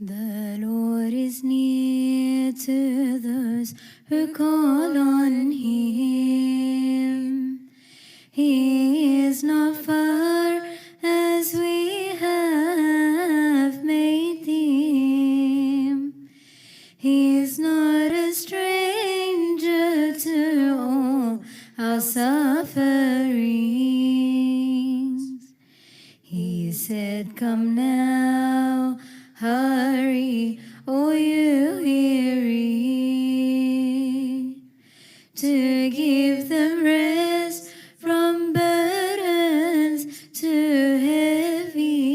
The Lord is near to those who call on Him. He is not far as we have made Him. He is not a stranger to all our sufferings. He said, "Come now, hurry, O you weary, to give them rest from burdens too heavy,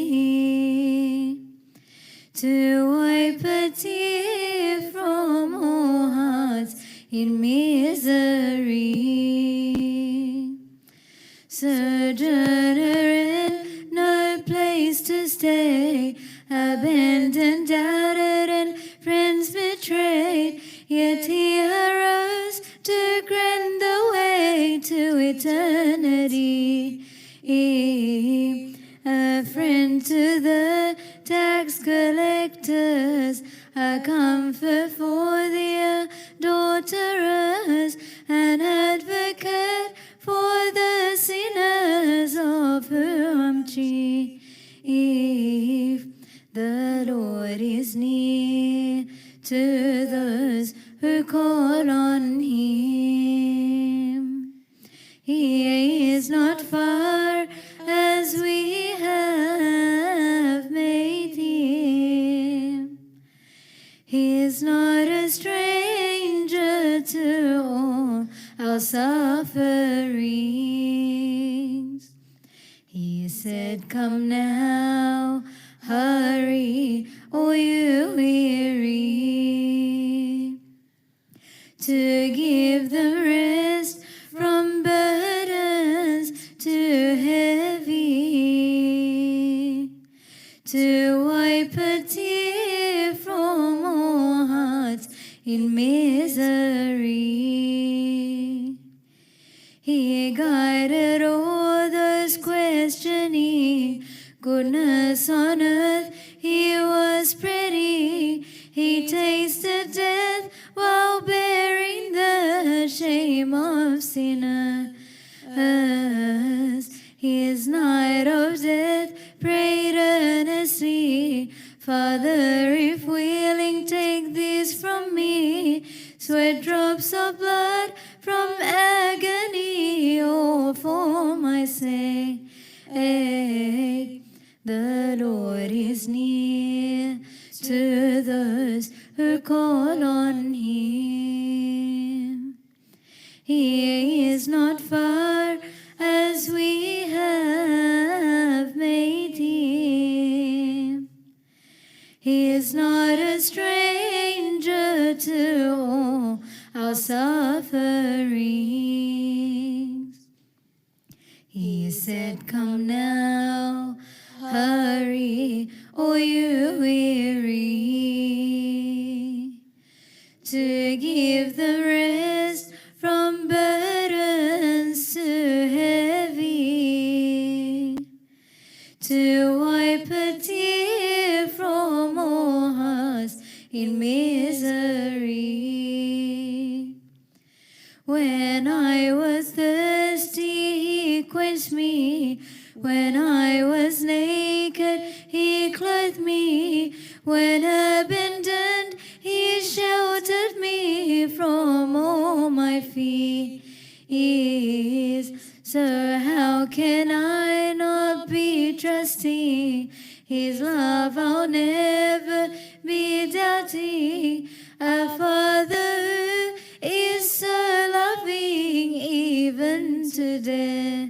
to wipe a tear from all hearts in misery. Sojourner in no place to stay, abandoned, doubted, and friends betrayed, yet He arose to grant the way to eternity. A friend to the tax collectors, a comfort for the adulterers, an advocate for the sinners of whom chief. The Lord is near to those who call on Him. He is not far as we have made Him. He is not a stranger to all our sufferings. He said, "Come now, hurry, O you weary, to give them rest from burdens too heavy, to wipe a tear from all hearts in misery." He guided all those questioning, goodness on earth He was spreading. He tasted death while bearing the shame of sinners. His night of death prayed earnestly, "Father, if willing, take this from me. Sweat drops of blood from agony, oh, for my sake." The Lord is near to those who call on Him. He is not far as we have made Him. He is not a stranger to all our sufferings. He said, "Come now, hurry, O you weary, to give them rest from burdens too heavy, to wipe a tear from all hearts in misery. When I was thirsty, He quenched me. When I was naked, He clothed me. When abandoned, He sheltered me from all my fears. So how can I not be trusting His love? I'll never be doubting. A Father who is so loving, even to death.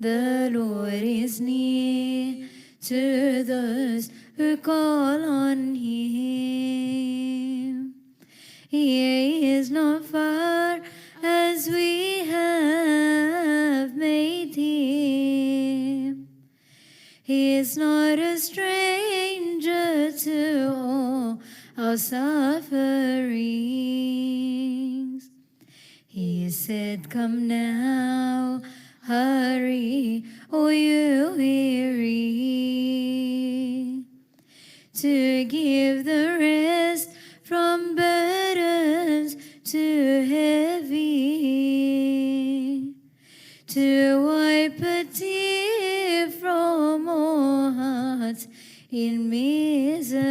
The Lord is near to those who call on Him. He is not far as we have made Him. He is not a stranger to all our sufferings. He said, "Come now, hurry, O you weary, to give the rest from burdens too heavy, to wipe a tear from all hearts in misery."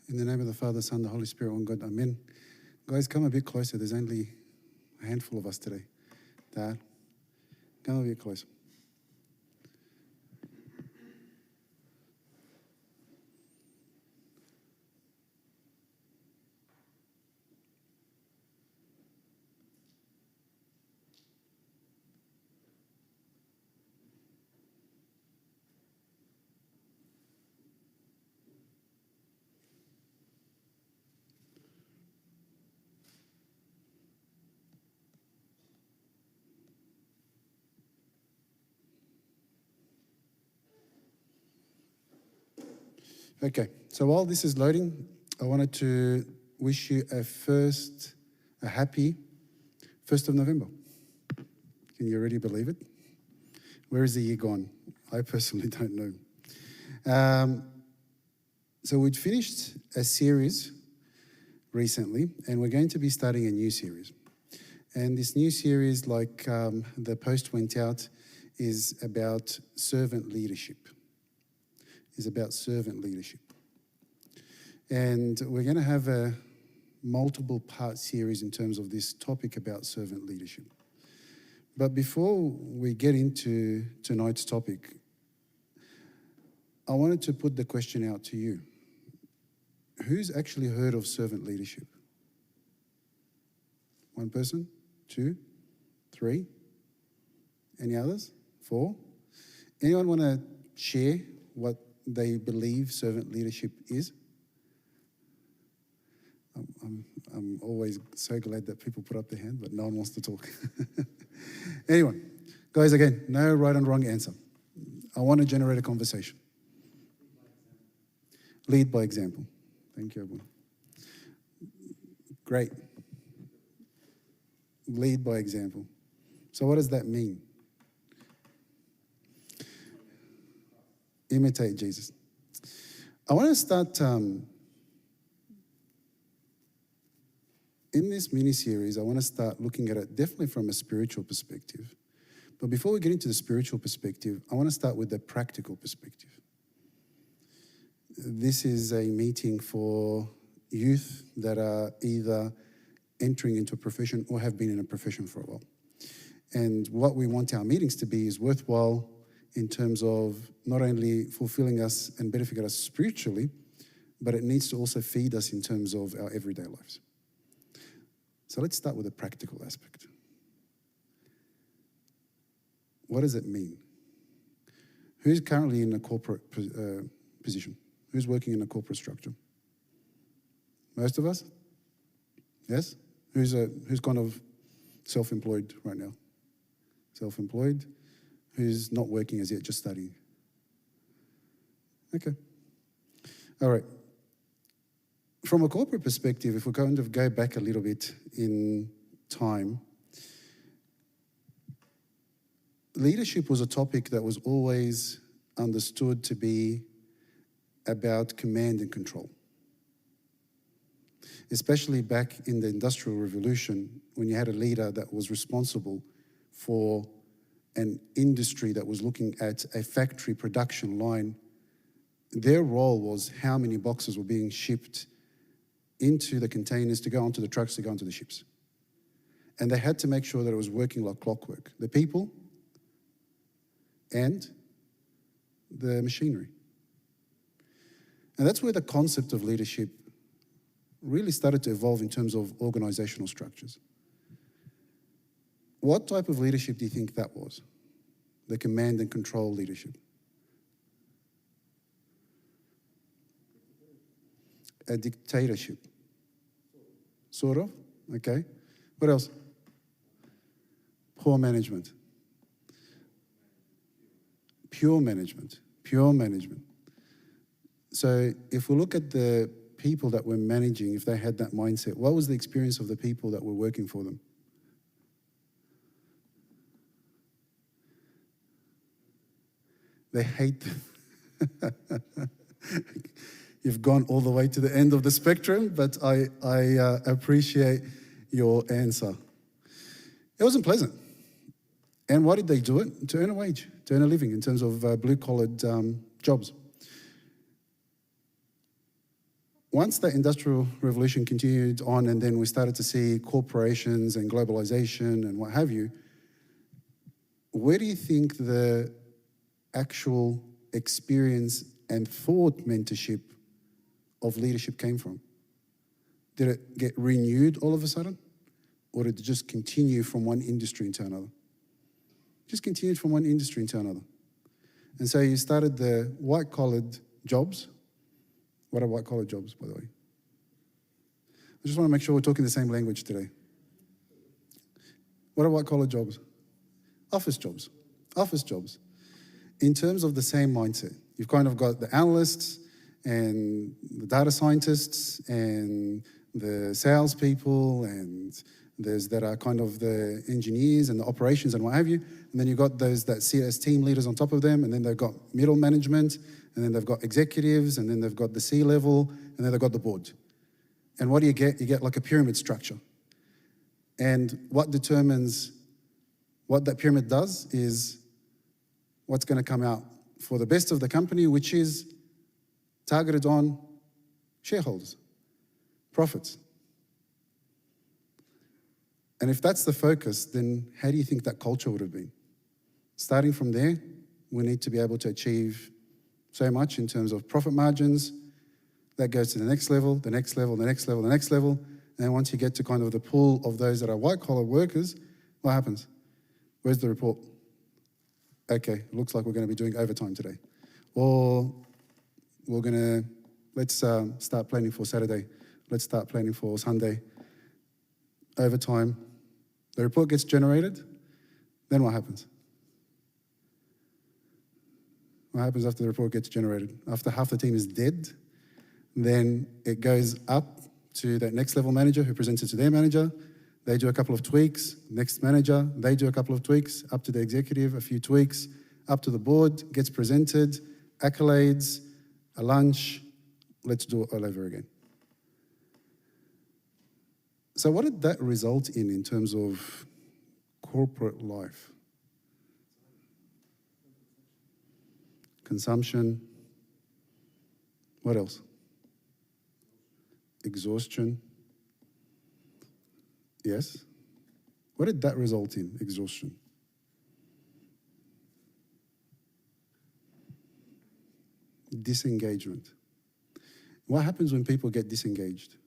In the name of the Father, Son, the Holy Spirit, one God, Amen. Guys, come a bit closer. There's only a handful of us today. Dad, come a bit closer. Okay, so while this is loading, I wanted to wish you a happy 1st of November. Can you already believe it? Where is the year gone? I personally don't know. So we'd finished a series recently, and we're going to be starting a new series. And this new series, like the post went out, is about servant leadership. And we're going to have a multiple part series in terms of this topic about servant leadership. But before we get into tonight's topic, I wanted to put the question out to you. Who's actually heard of servant leadership? One person? 2? 3? Any others? 4? Anyone want to share what they believe servant leadership is? I'm always so glad that people put up their hand, but no one wants to talk. Anyone? Guys, again, no right and wrong answer. I want to generate a conversation. Lead by example. Thank you, everyone. Great. Lead by example. So what does that mean? Imitate Jesus. I want to start in this mini-series. I want to start looking at it definitely from a spiritual perspective. But before we get into the spiritual perspective, I want to start with the practical perspective. This is a meeting for youth that are either entering into a profession or have been in a profession for a while. And what we want our meetings to be is worthwhile in terms of not only fulfilling us and benefiting us spiritually, but it needs to also feed us in terms of our everyday lives. So let's start with the practical aspect. What does it mean? Who's currently in a corporate position? Who's working in a corporate structure? Most of us? Yes? Who's kind of self-employed right now? Self-employed? Who's not working as yet, just studying? Okay. All right. From a corporate perspective, if we kind of go back a little bit in time, leadership was a topic that was always understood to be about command and control. Especially back in the Industrial Revolution, when you had a leader that was responsible for an industry that was looking at a factory production line, their role was how many boxes were being shipped into the containers to go onto the trucks to go onto the ships. And they had to make sure that it was working like clockwork. The people and the machinery. And that's where the concept of leadership really started to evolve in terms of organizational structures. What type of leadership do you think that was? The command and control leadership. A dictatorship. Sort of, okay. What else? Poor management. Pure management. Pure management. So if we look at the people that we're managing, if they had that mindset, what was the experience of the people that were working for them? They hate them. You've gone all the way to the end of the spectrum, but I appreciate your answer. It wasn't pleasant. And why did they do it? To earn a wage, to earn a living in terms of blue-collared jobs. Once the Industrial Revolution continued on and then we started to see corporations and globalization and what have you, where do you think the actual experience and thought mentorship of leadership came from? Did it get renewed all of a sudden? Or did it just continue from one industry into another? Just continued from one industry into another. And so you started the white-collared jobs. What are white-collar jobs, by the way? I just want to make sure we're talking the same language today. What are white-collar jobs? Office jobs. Office jobs. In terms of the same mindset, you've kind of got the analysts and the data scientists and the salespeople and there's that are kind of the engineers and the operations and what have you. And then you've got those that see as team leaders on top of them, and then they've got middle management, and then they've got executives, and then they've got the C-level, and then they've got the board. And what do you get? You get like a pyramid structure. And what determines what that pyramid does is what's going to come out for the best of the company, which is targeted on shareholders, profits. And if that's the focus, then how do you think that culture would have been? Starting from there, we need to be able to achieve so much in terms of profit margins. That goes to the next level, the next level, the next level, the next level. And then once you get to kind of the pool of those that are white-collar workers, what happens? Where's the report? Okay, looks like we're going to be doing overtime today. Or we're going to, let's start planning for Saturday. Let's start planning for Sunday. Overtime. The report gets generated. Then what happens? What happens after the report gets generated? After half the team is dead, then it goes up to that next level manager who presents it to their manager. They do a couple of tweaks. Next manager, they do a couple of tweaks. Up to the executive, a few tweaks. Up to the board, gets presented, accolades, a lunch. Let's do it all over again. So what did that result in terms of corporate life? Consumption. What else? Exhaustion. Yes. What did that result in? Exhaustion. Disengagement. What happens when people get disengaged?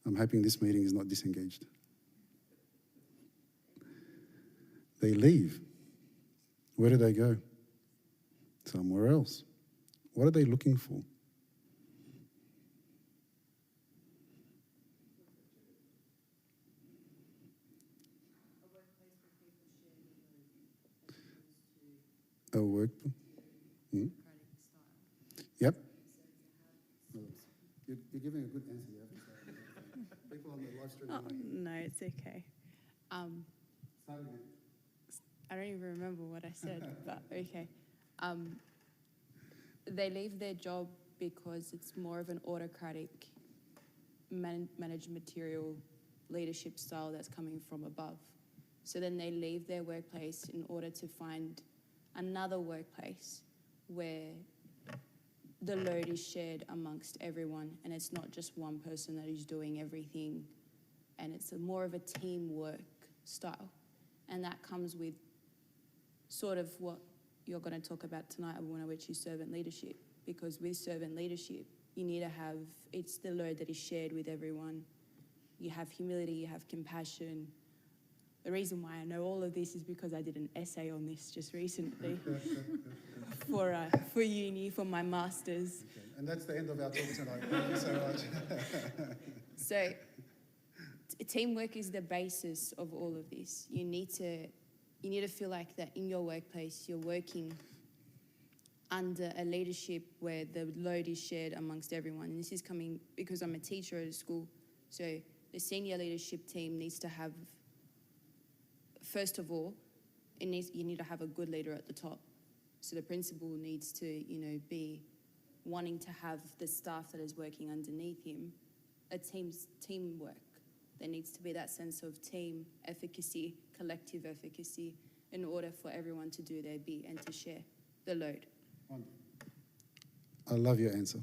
I'm hoping this meeting is not disengaged. They leave. Where do they go? Somewhere else. What are they looking for? A work. Hmm? Yep. You're giving a good answer. People on the live stream. Oh, no, it's okay. I don't even remember what I said, but okay. They leave their job because it's more of an autocratic managerial leadership style that's coming from above. So then they leave their workplace in order to find another workplace where the load is shared amongst everyone and it's not just one person that is doing everything, and it's more of a teamwork style. And that comes with sort of what you're going to talk about tonight, which is servant leadership. Because with servant leadership, you need to have, it's the load that is shared with everyone. You have humility, you have compassion. The reason why I know all of this is because I did an essay on this just recently for uni, for my master's. Okay. And that's the end of our talk tonight. Thank you so much. So teamwork is the basis of all of this. You need to feel like that in your workplace you're working under a leadership where the load is shared amongst everyone. And this is coming because I'm a teacher at a school. So the senior leadership team needs to have, first of all, you need to have a good leader at the top. So the principal needs to, be wanting to have the staff that is working underneath him, teamwork. There needs to be that sense of team efficacy, collective efficacy, in order for everyone to do their bit and to share the load. I love your answer.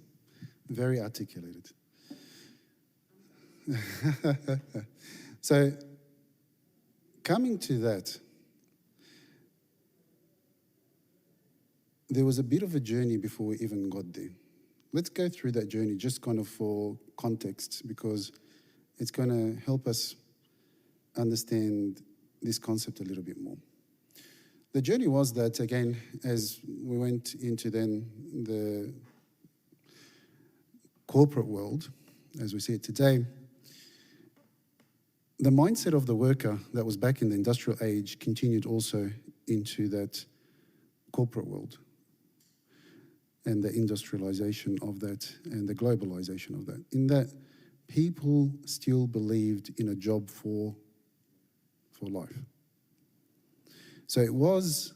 Very articulated. So, coming to that, there was a bit of a journey before we even got there. Let's go through that journey just kind of for context, because it's going to help us understand this concept a little bit more. The journey was that, again, as we went into then the corporate world, as we see it today, the mindset of the worker that was back in the industrial age continued also into that corporate world, and the industrialization of that and the globalization of that. In that, people still believed in a job for life. So it was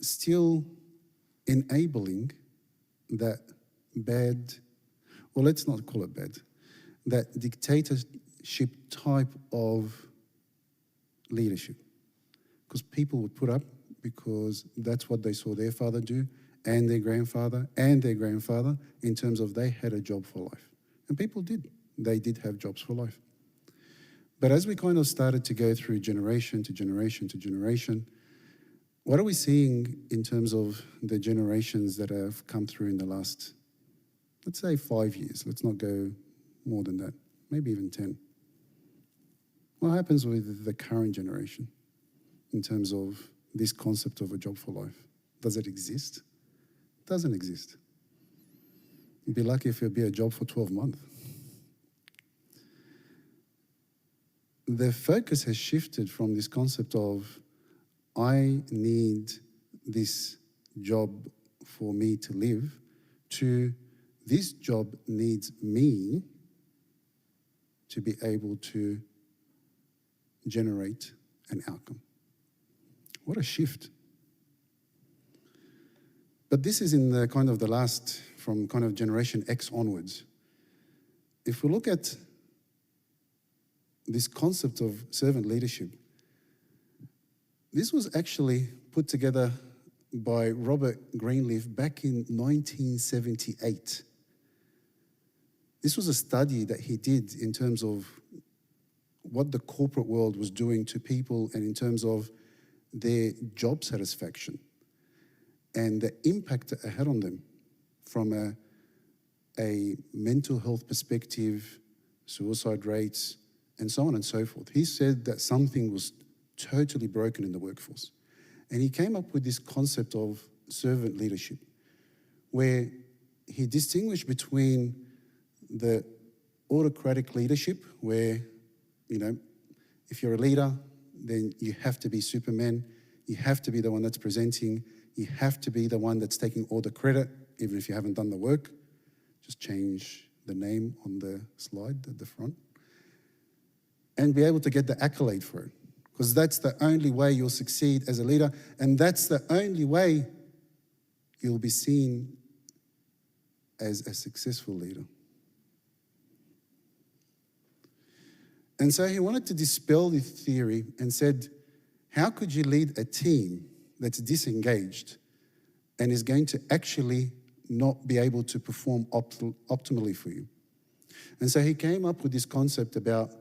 still enabling that bad, or let's not call it bad, that dictatorship type of leadership. Because people would put up because that's what they saw their father do, and their grandfather, in terms of they had a job for life. And people did. They did have jobs for life. But as we kind of started to go through generation to generation to generation, what are we seeing in terms of the generations that have come through in the last, let's say 5 years? Let's not go more than that, maybe even 10. What happens with the current generation in terms of this concept of a job for life? Does it exist? It doesn't exist. You'd be lucky if it'd be a job for 12 months. The focus has shifted from this concept of, I need this job for me to live, to this job needs me to be able to generate an outcome. What a shift. But this is in the kind of the last, from kind of generation X onwards. If we look at this concept of servant leadership, this was actually put together by Robert Greenleaf back in 1978. This was a study that he did in terms of what the corporate world was doing to people and in terms of their job satisfaction and the impact that it had on them from a mental health perspective, suicide rates, and so on and so forth. He said that something was totally broken in the workforce. And he came up with this concept of servant leadership, where he distinguished between the autocratic leadership, where, if you're a leader, then you have to be Superman, you have to be the one that's presenting, you have to be the one that's taking all the credit, even if you haven't done the work. Just change the name on the slide at the front. And be able to get the accolade for it. Because that's the only way you'll succeed as a leader, and that's the only way you'll be seen as a successful leader. And so he wanted to dispel this theory and said, how could you lead a team that's disengaged and is going to actually not be able to perform optimally for you? And so he came up with this concept about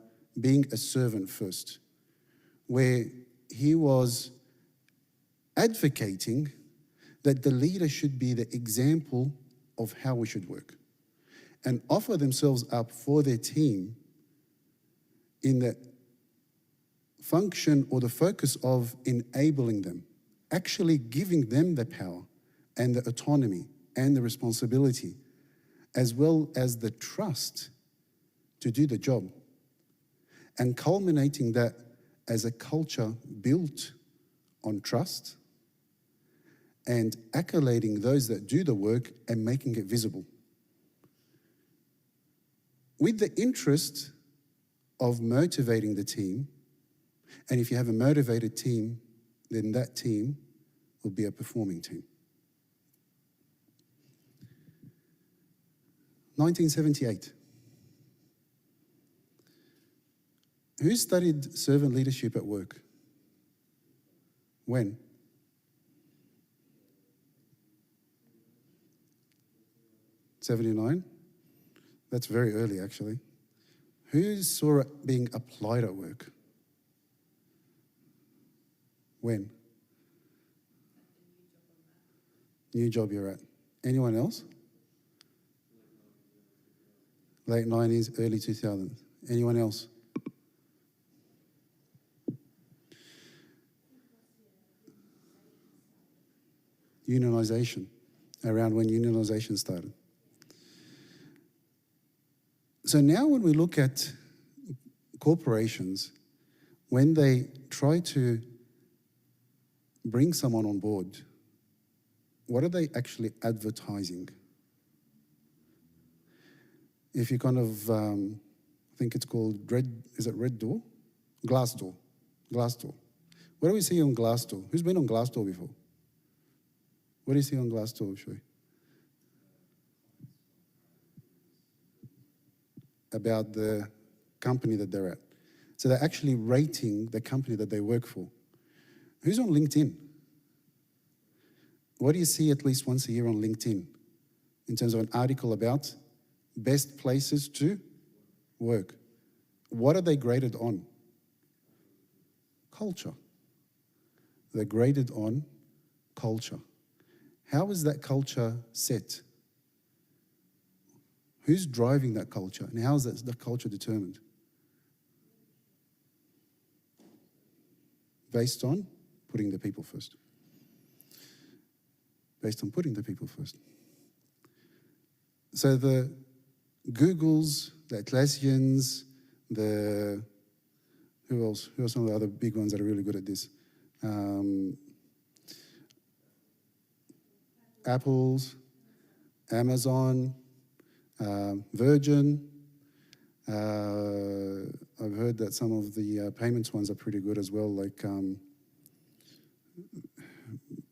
being a servant first, where he was advocating that the leader should be the example of how we should work and offer themselves up for their team in the function or the focus of enabling them, actually giving them the power and the autonomy and the responsibility, as well as the trust to do the job. and culminating that as a culture built on trust and accolading those that do the work and making it visible. With the interest of motivating the team, and if you have a motivated team, then that team will be a performing team. 1978. Who studied servant leadership at work? When? '79? That's very early, actually. Who saw it being applied at work? When? New job you're at. Anyone else? Late 90s, early 2000s. Anyone else? Unionization, around when unionization started. So now when we look at corporations, when they try to bring someone on board, what are they actually advertising? If you kind of, I think it's called Red Door? Glassdoor. Glassdoor. What do we see on Glassdoor? Who's been on Glassdoor before? What do you see on Glassdoor, Shoy? About the company that they're at. So they're actually rating the company that they work for. Who's on LinkedIn? What do you see at least once a year on LinkedIn in terms of an article about best places to work? What are they graded on? Culture. They're graded on culture. How is that culture set? Who's driving that culture? And how is that culture determined? Based on putting the people first. Based on putting the people first. So the Googles, the Atlassians, who else? Who are some of the other big ones that are really good at this? Apple's, Amazon, Virgin. I've heard that some of the payments ones are pretty good as well, like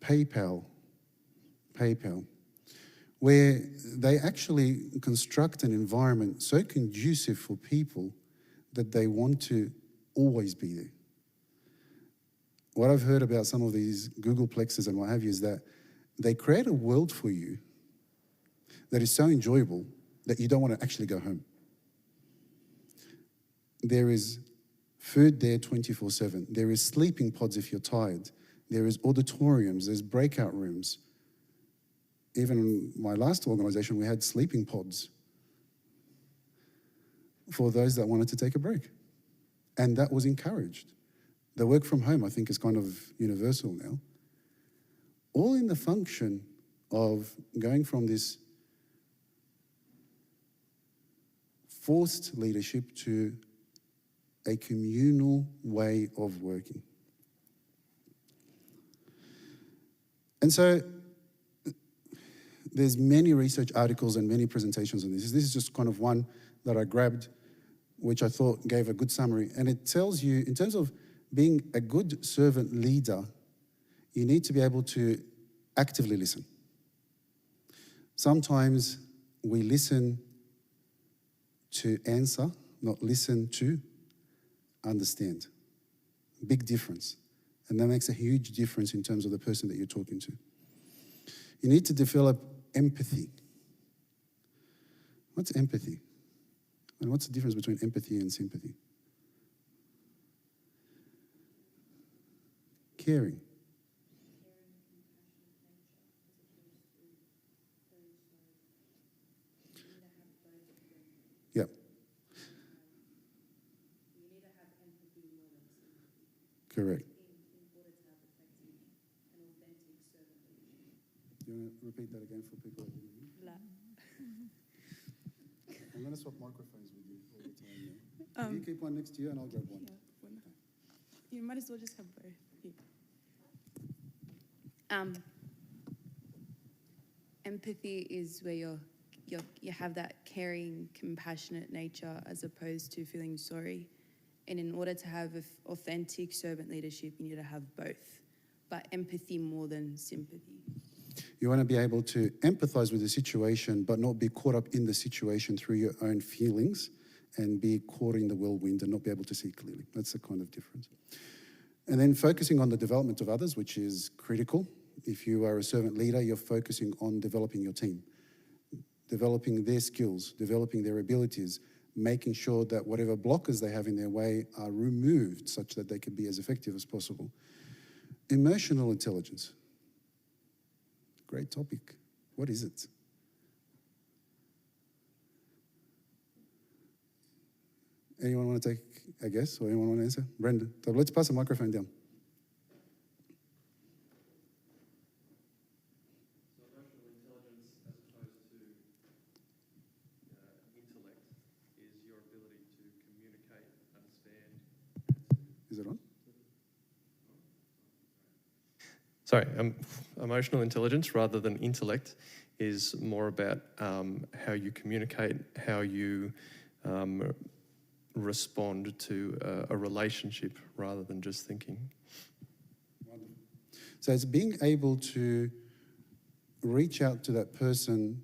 PayPal, where they actually construct an environment so conducive for people that they want to always be there. What I've heard about some of these Googleplexes and what have you is that they create a world for you that is so enjoyable that you don't want to actually go home. There is food there 24/7. There is sleeping pods if you're tired. There is auditoriums, there's breakout rooms. Even in my last organization, we had sleeping pods for those that wanted to take a break. And that was encouraged. The work from home, I think, is kind of universal now. All in the function of going from this forced leadership to a communal way of working. And so there's many research articles and many presentations on this. This is just kind of one that I grabbed, which I thought gave a good summary. And it tells you, in terms of being a good servant leader, you need to be able to actively listen. Sometimes we listen to answer, not listen to understand. Big difference. And that makes a huge difference in terms of the person that you're talking to. You need to develop empathy. What's empathy? And what's the difference between empathy and sympathy? Caring. Yep. Correct. Do you want to repeat that again for people? I'm going to swap microphones with you. You keep one next to you and I'll grab one. Yeah, one. You might as well just have both. Here. Empathy is where you have that caring, compassionate nature as opposed to feeling sorry. And in order to have authentic servant leadership, you need to have both, but empathy more than sympathy. You want to be able to empathize with the situation, but not be caught up in the situation through your own feelings and be caught in the whirlwind and not be able to see clearly. That's the kind of difference. And then focusing on the development of others, which is critical. If you are a servant leader, you're focusing on developing your team, developing their skills, developing their abilities, making sure that whatever blockers they have in their way are removed such that they can be as effective as possible. Emotional intelligence. Great topic. What is it? Anyone want to take a guess or anyone want to answer? Brenda, let's pass the microphone down. So emotional intelligence, as opposed to intellect, is your ability to communicate, understand, Is it on? Sorry, emotional intelligence rather than intellect is more about how you communicate, how you respond to a relationship rather than just thinking. Wonderful. So it's being able to reach out to that person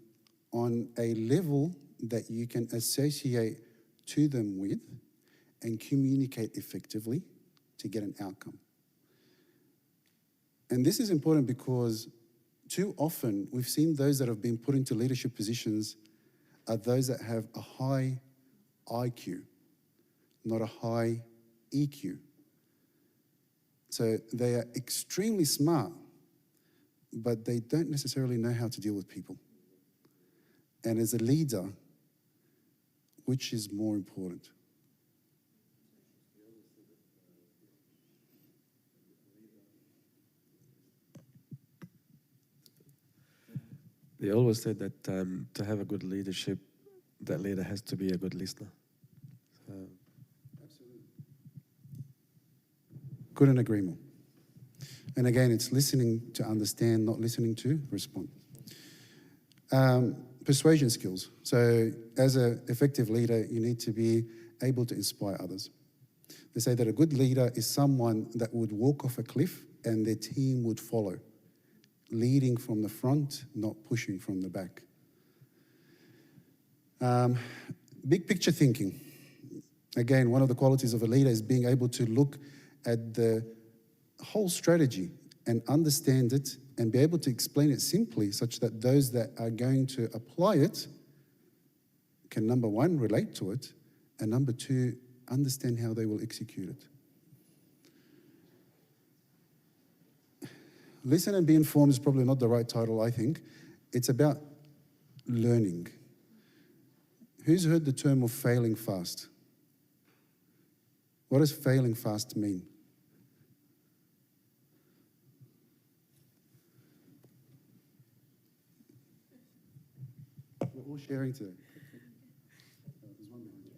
on a level that you can associate to them with and communicate effectively to get an outcome. And this is important because too often we've seen those that have been put into leadership positions are those that have a high IQ, not a high EQ. So they are extremely smart, but they don't necessarily know how to deal with people. And as a leader, which is more important? They always said that to have a good leadership, that leader has to be a good listener. Absolutely. Couldn't agree more. And again, it's listening to understand, not listening to respond. Persuasion skills. So as an effective leader, you need to be able to inspire others. They say that a good leader is someone that would walk off a cliff and their team would follow, leading from the front, not pushing from the back. Big picture thinking. Again, one of the qualities of a leader is being able to look at the whole strategy and understand it and be able to explain it simply such that those that are going to apply it can, number one, relate to it, and number two, understand how they will execute it. Listen and be informed is probably not the right title, I think. It's about learning. Who's heard the term of failing fast? What does failing fast mean? We're all sharing today. There's one behind you.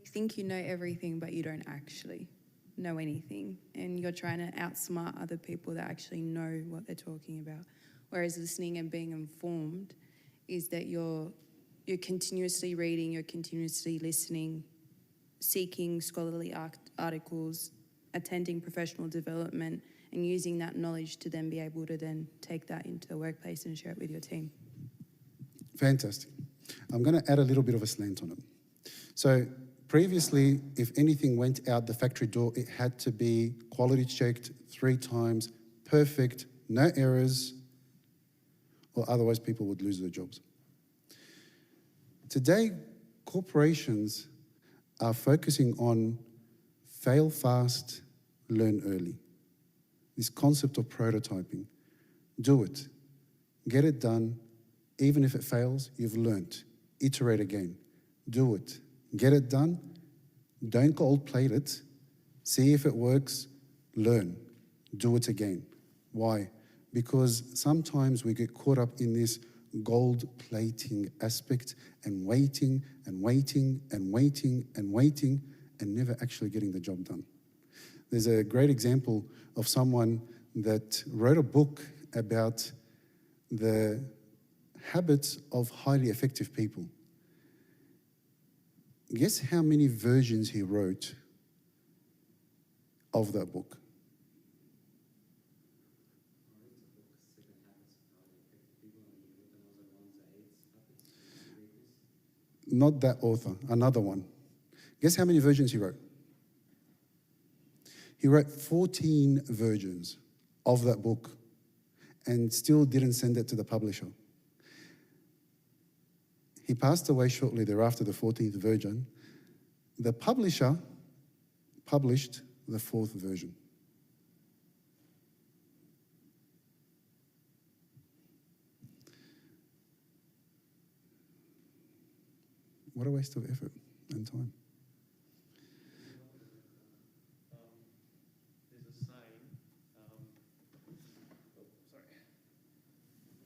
You think you know everything, but you don't actually know anything. And you're trying to outsmart other people that actually know what they're talking about. Whereas listening and being informed is that you're continuously reading, you're continuously listening, seeking scholarly articles, attending professional development, and using that knowledge to then be able to then take that into the workplace and share it with your team. Fantastic. I'm going to add a little bit of a slant on it. So previously, if anything went out the factory door, it had to be quality checked 3 times, perfect, no errors, or otherwise people would lose their jobs. Today, corporations are focusing on fail fast, learn early. This concept of prototyping. Do it. Get it done. Even if it fails, you've learned. Iterate again. Do it. Get it done. Don't gold plate it. See if it works. Learn. Do it again. Why? because sometimes we get caught up in this gold plating aspect and waiting and waiting and waiting and waiting and never actually getting the job done. There's a great example of someone that wrote a book about the habits of highly effective people. Guess how many versions he wrote of that book? Not that author, another one. Guess how many versions he wrote? He wrote 14 versions of that book and still didn't send it to the publisher. He passed away shortly thereafter, the 14th version. The publisher published the 4th version. What a waste of effort and time. There's a saying,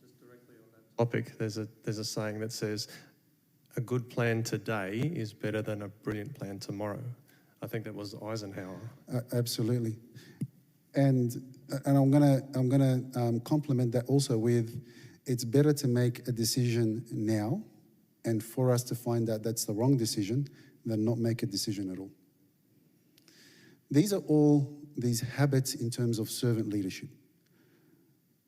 just directly on that topic, there's a saying that says, a good plan today is better than a brilliant plan tomorrow. I think that was Eisenhower. Absolutely. And I'm gonna complement that also with, it's better to make a decision now and for us to find out that's the wrong decision than not make a decision at all. These are all these habits in terms of servant leadership.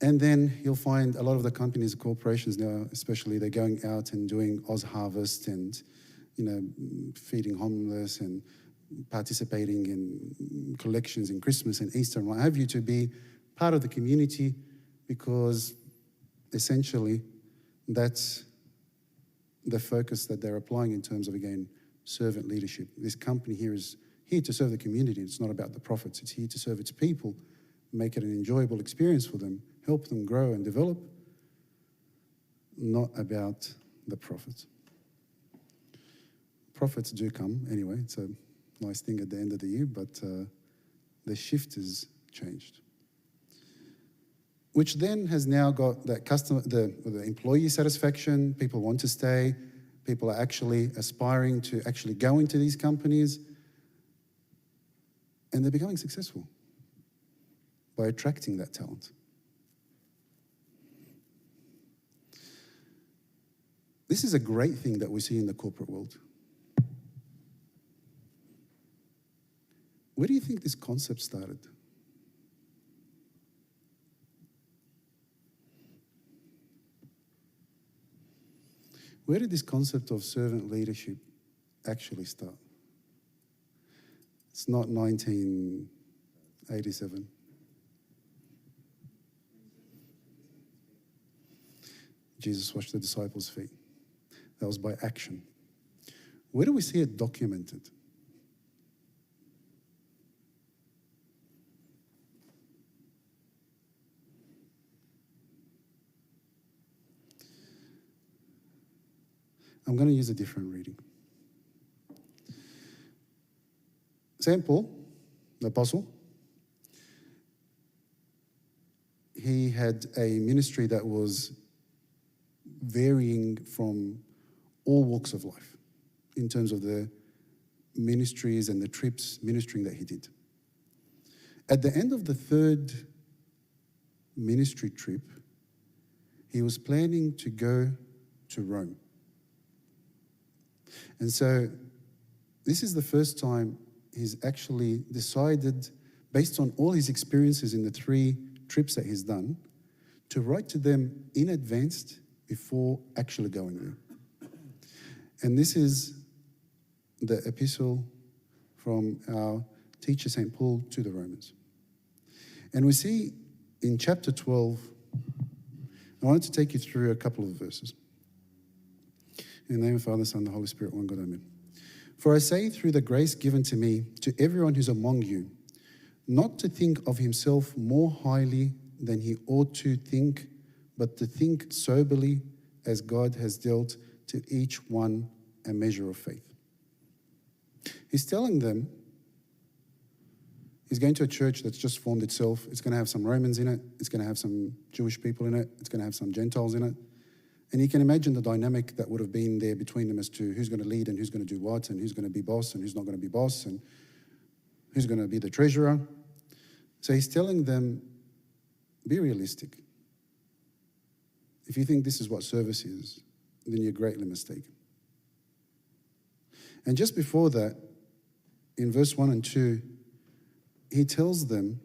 And then you'll find a lot of the companies, corporations now, especially, they're going out and doing Oz Harvest and, feeding homeless and participating in collections in Christmas and Easter and what have you, to be part of the community, because essentially that's the focus that they're applying in terms of, again, servant leadership. This company here is here to serve the community. It's not about the profits. It's here to serve its people, make it an enjoyable experience for them, help them grow and develop, not about the profits. Profits do come anyway. It's a nice thing at the end of the year, but the shift has changed. Which then has now got that the employee satisfaction. People want to stay. People are actually aspiring to actually go into these companies, and they're becoming successful by attracting that talent. This is a great thing that we see in the corporate world. Where do you think this concept started? Where did this concept of servant leadership actually start? It's not 1987. Jesus washed the disciples' feet. That was by action. Where do we see it documented? I'm going to use a different reading. St. Paul, the apostle, he had a ministry that was varying from all walks of life in terms of the ministries and the trips ministering that he did. At the end of the 3rd ministry trip, he was planning to go to Rome. And so this is the first time he's actually decided, based on all his experiences in the 3 trips that he's done, to write to them in advance before actually going there. And this is the epistle from our teacher, St. Paul, to the Romans. And we see in chapter 12, I wanted to take you through a couple of verses. In the name of the Father, Son, and the Holy Spirit, one God, amen. For I say, through the grace given to me, to everyone who's among you, not to think of himself more highly than he ought to think, but to think soberly, as God has dealt to each one a measure of faith. He's telling them, He's going to a church that's just formed itself. It's going to have some Romans in it. It's going to have some Jewish people in it. It's going to have some Gentiles in it. And you can imagine the dynamic that would have been there between them as to who's going to lead and who's going to do what and who's going to be boss and who's not going to be boss and who's going to be the treasurer. So he's telling them, be realistic. If you think this is what service is, then you're greatly mistaken. And just before that, in verse 1 and 2, he tells them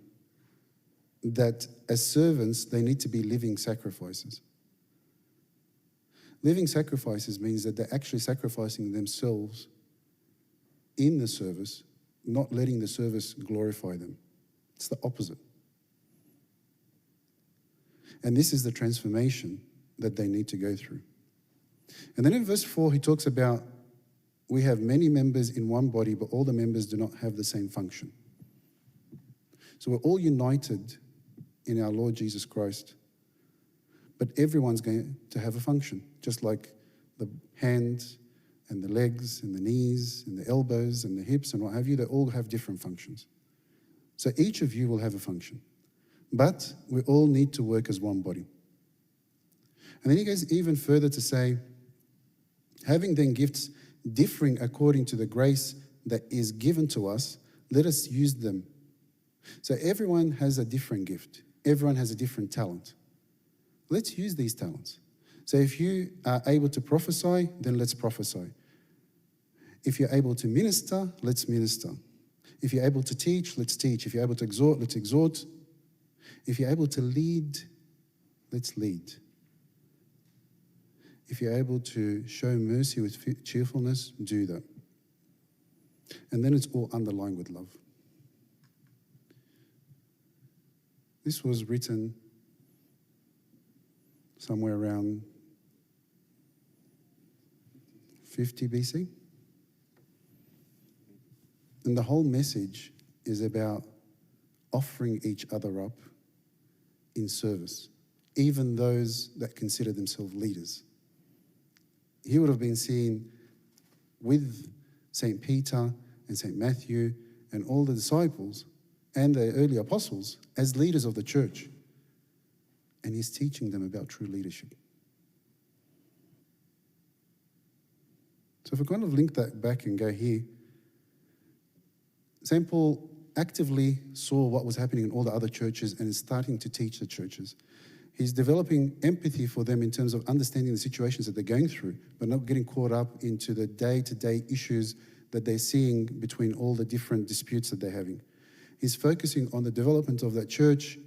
that as servants, they need to be living sacrifices. Living sacrifices means that they're actually sacrificing themselves in the service, not letting the service glorify them. It's the opposite. And this is the transformation that they need to go through. And then in verse 4, he talks about we have many members in one body, but all the members do not have the same function. So we're all united in our Lord Jesus Christ, but everyone's going to have a function, just like the hands and the legs and the knees and the elbows and the hips and what have you. They all have different functions. So each of you will have a function, but we all need to work as one body. And then he goes even further to say, having then gifts differing according to the grace that is given to us, let us use them. So everyone has a different gift. Everyone has a different talent. Let's use these talents. So if you are able to prophesy, then let's prophesy. If you're able to minister, let's minister. If you're able to teach, let's teach. If you're able to exhort, let's exhort. If you're able to lead, let's lead. If you're able to show mercy with cheerfulness, do that. And then it's all underlined with love. This was written somewhere around 50 BC. And the whole message is about offering each other up in service, even those that consider themselves leaders. He would have been seen with St. Peter and St. Matthew and all the disciples and the early apostles as leaders of the church. And he's teaching them about true leadership. So if we kind of link that back and go here, St. Paul actively saw what was happening in all the other churches and is starting to teach the churches. He's developing empathy for them in terms of understanding the situations that they're going through, but not getting caught up into the day-to-day issues that they're seeing between all the different disputes that they're having. He's focusing on the development of that church,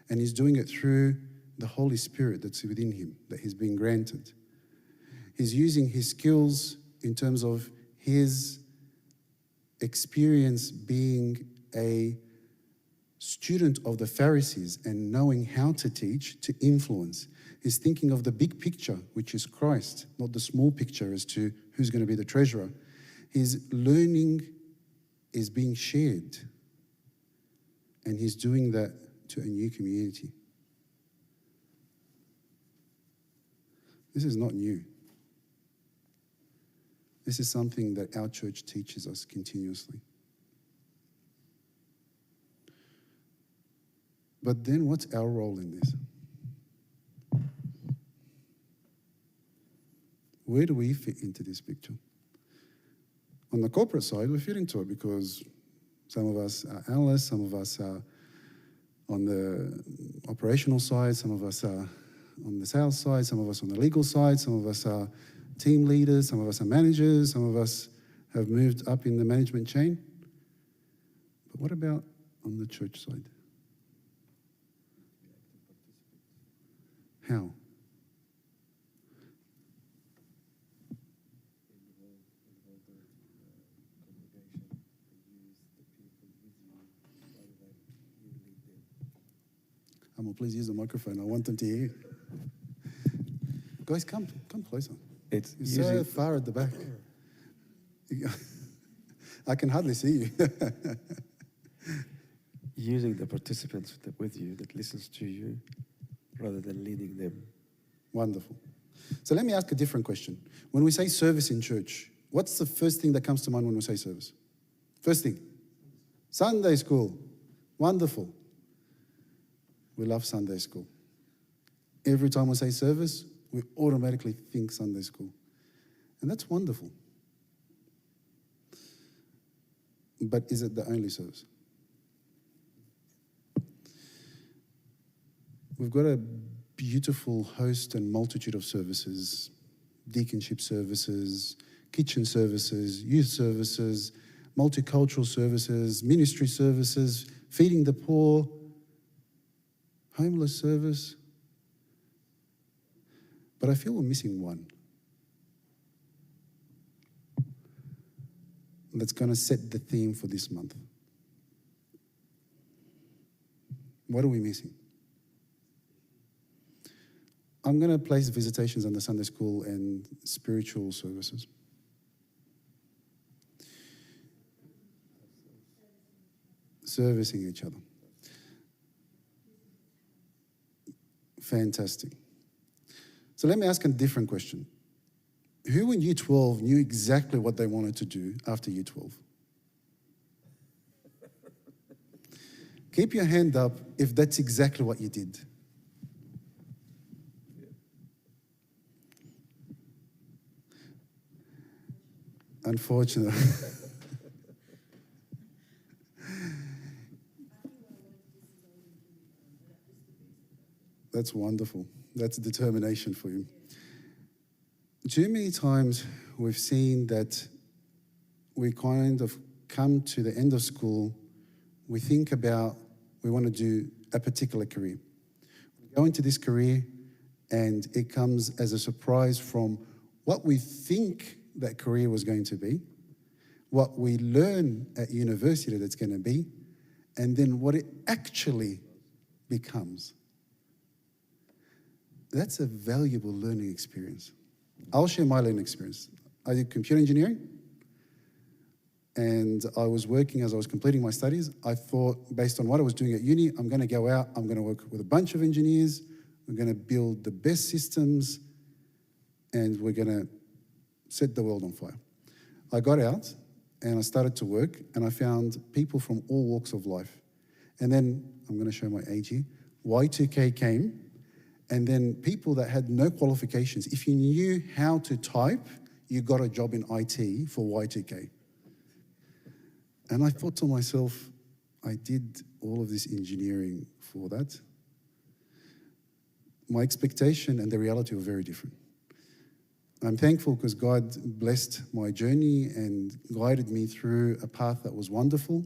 and he's doing it through the Holy Spirit that's within him, that he's been granted. He's using his skills in terms of his experience being a student of the Pharisees and knowing how to teach, to influence. He's thinking of the big picture, which is Christ, not the small picture as to who's going to be the treasurer. His learning is being shared, and he's doing that to a new community. This is not new. This is something that our church teaches us continuously. But then what's our role in this? Where do we fit into this picture? On the corporate side, we fit into it because some of us are analysts, some of us are on the operational side, some of us are on the sales side, some of us on the legal side, some of us are team leaders, some of us are managers, some of us have moved up in the management chain. But what about on the church side? How? Please use the microphone. I want them to hear you. Guys, come closer. It's You're so far at the back. I can hardly see you. using the participants with you that listens to you rather than leading them. Wonderful. So let me ask a different question. When we say service in church, what's the first thing that comes to mind when we say service? First thing, Sunday school. Wonderful. We love Sunday school. Every time we say service, we automatically think Sunday school. And that's wonderful. But is it the only service? We've got a beautiful host and multitude of services, deaconship services, kitchen services, youth services, multicultural services, ministry services, feeding the poor, homeless service. But I feel we're missing one. That's going to set the theme for this month. What are we missing? I'm going to place visitations under Sunday school and spiritual services. Servicing each other. Fantastic. So let me ask a different question. Who in Year 12 knew exactly what they wanted to do after Year 12? Keep your hand up if that's exactly what you did. Unfortunately. That's wonderful. That's determination for you. Too many times we've seen that we kind of come to the end of school, we think about we want to do a particular career. We go into this career and it comes as a surprise from what we think that career was going to be, what we learn at university that it's going to be, and then what it actually becomes. That's a valuable learning experience. I'll share my learning experience. I did computer engineering, and I was working as I was completing my studies. I thought, based on what I was doing at uni, I'm going to go out, I'm going to work with a bunch of engineers, we're going to build the best systems, and we're going to set the world on fire. I got out, and I started to work, and I found people from all walks of life. And then, I'm going to show my age here, Y2K came, and then people that had no qualifications. If you knew how to type, you got a job in IT for Y2K. And I thought to myself, I did all of this engineering for that. My expectation and the reality were very different. I'm thankful because God blessed my journey and guided me through a path that was wonderful.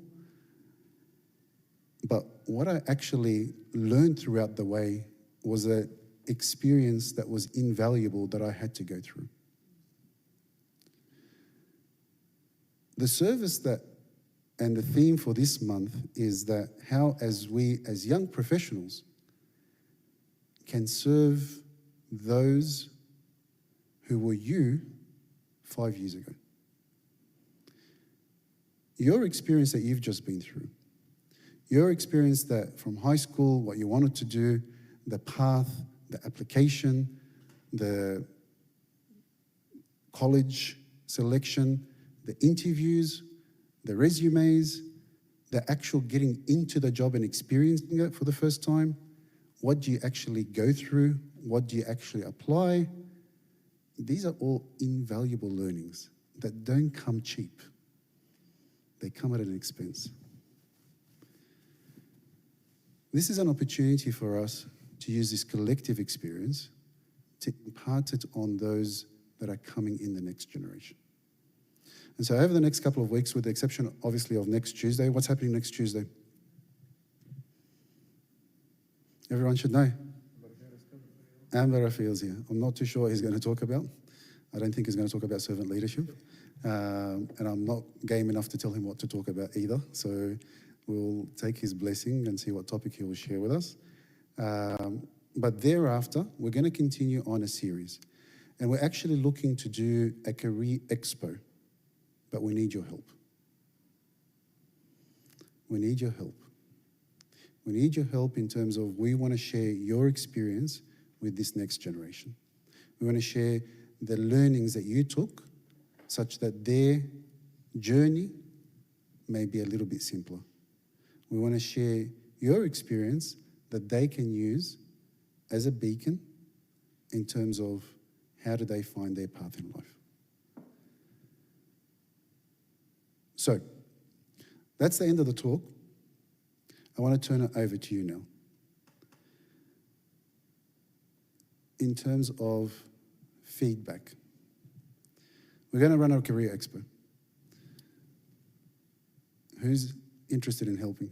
But what I actually learned throughout the way was an experience that was invaluable that I had to go through. The service that, and the theme for this month is that how as we as young professionals can serve those who were you 5 years ago. Your experience that you've just been through, your experience that from high school, what you wanted to do, the path, the application, the college selection, the interviews, the resumes, the actual getting into the job and experiencing it for the first time. What do you actually go through? What do you actually apply? These are all invaluable learnings that don't come cheap. They come at an expense. This is an opportunity for us to use this collective experience to impart it on those that are coming in the next generation. And so over the next couple of weeks, with the exception obviously of next Tuesday, what's happening next Tuesday? Everyone should know. Amber Rafael's here. I'm not too sure what he's going to talk about. I don't think he's going to talk about servant leadership. And I'm not game enough to tell him what to talk about either. So we'll take his blessing and see what topic he will share with us. But thereafter, we're going to continue on a series. And we're actually looking to do a career expo. But we need your help. We need your help. We need your help in terms of we want to share your experience with this next generation. We want to share the learnings that you took such that their journey may be a little bit simpler. We want to share your experience that they can use as a beacon in terms of how do they find their path in life. So, that's the end of the talk. I want to turn it over to you now. In terms of feedback, we're going to run our career expo. Who's interested in helping?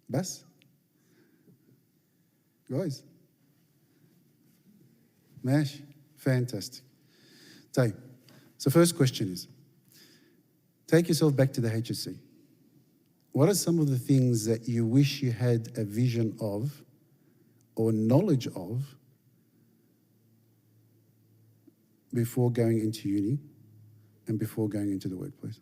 Bas? Guys? Mash? Fantastic. Tay, so first question is, take yourself back to the HSC. What are some of the things that you wish you had a vision of or knowledge of before going into uni and before going into the workplace?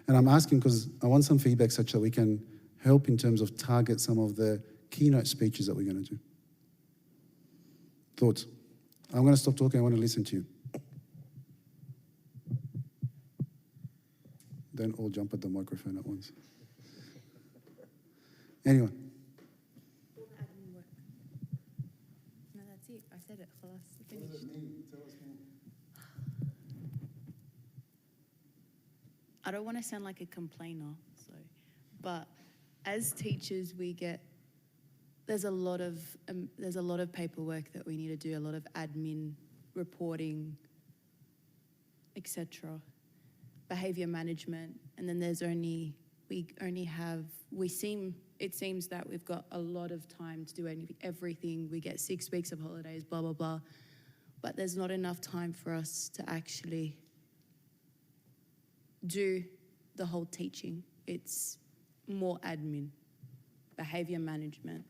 And I'm asking because I want some feedback such that we can help in terms of target some of the keynote speeches that we're going to do. Thoughts? I'm going to stop talking. I want to listen to you. Don't all jump at the microphone at once. Anyone? All the admin work. No, that's it. I said it. Khalas, finished. I don't want to sound like a complainer, but as teachers, there's a lot of paperwork that we need to do, a lot of admin, reporting, etc. Behavior management, and then it seems that we've got a lot of time to do everything. We get 6 weeks of holidays, blah, blah, blah. But there's not enough time for us to actually do the whole teaching. It's more admin, behavior management,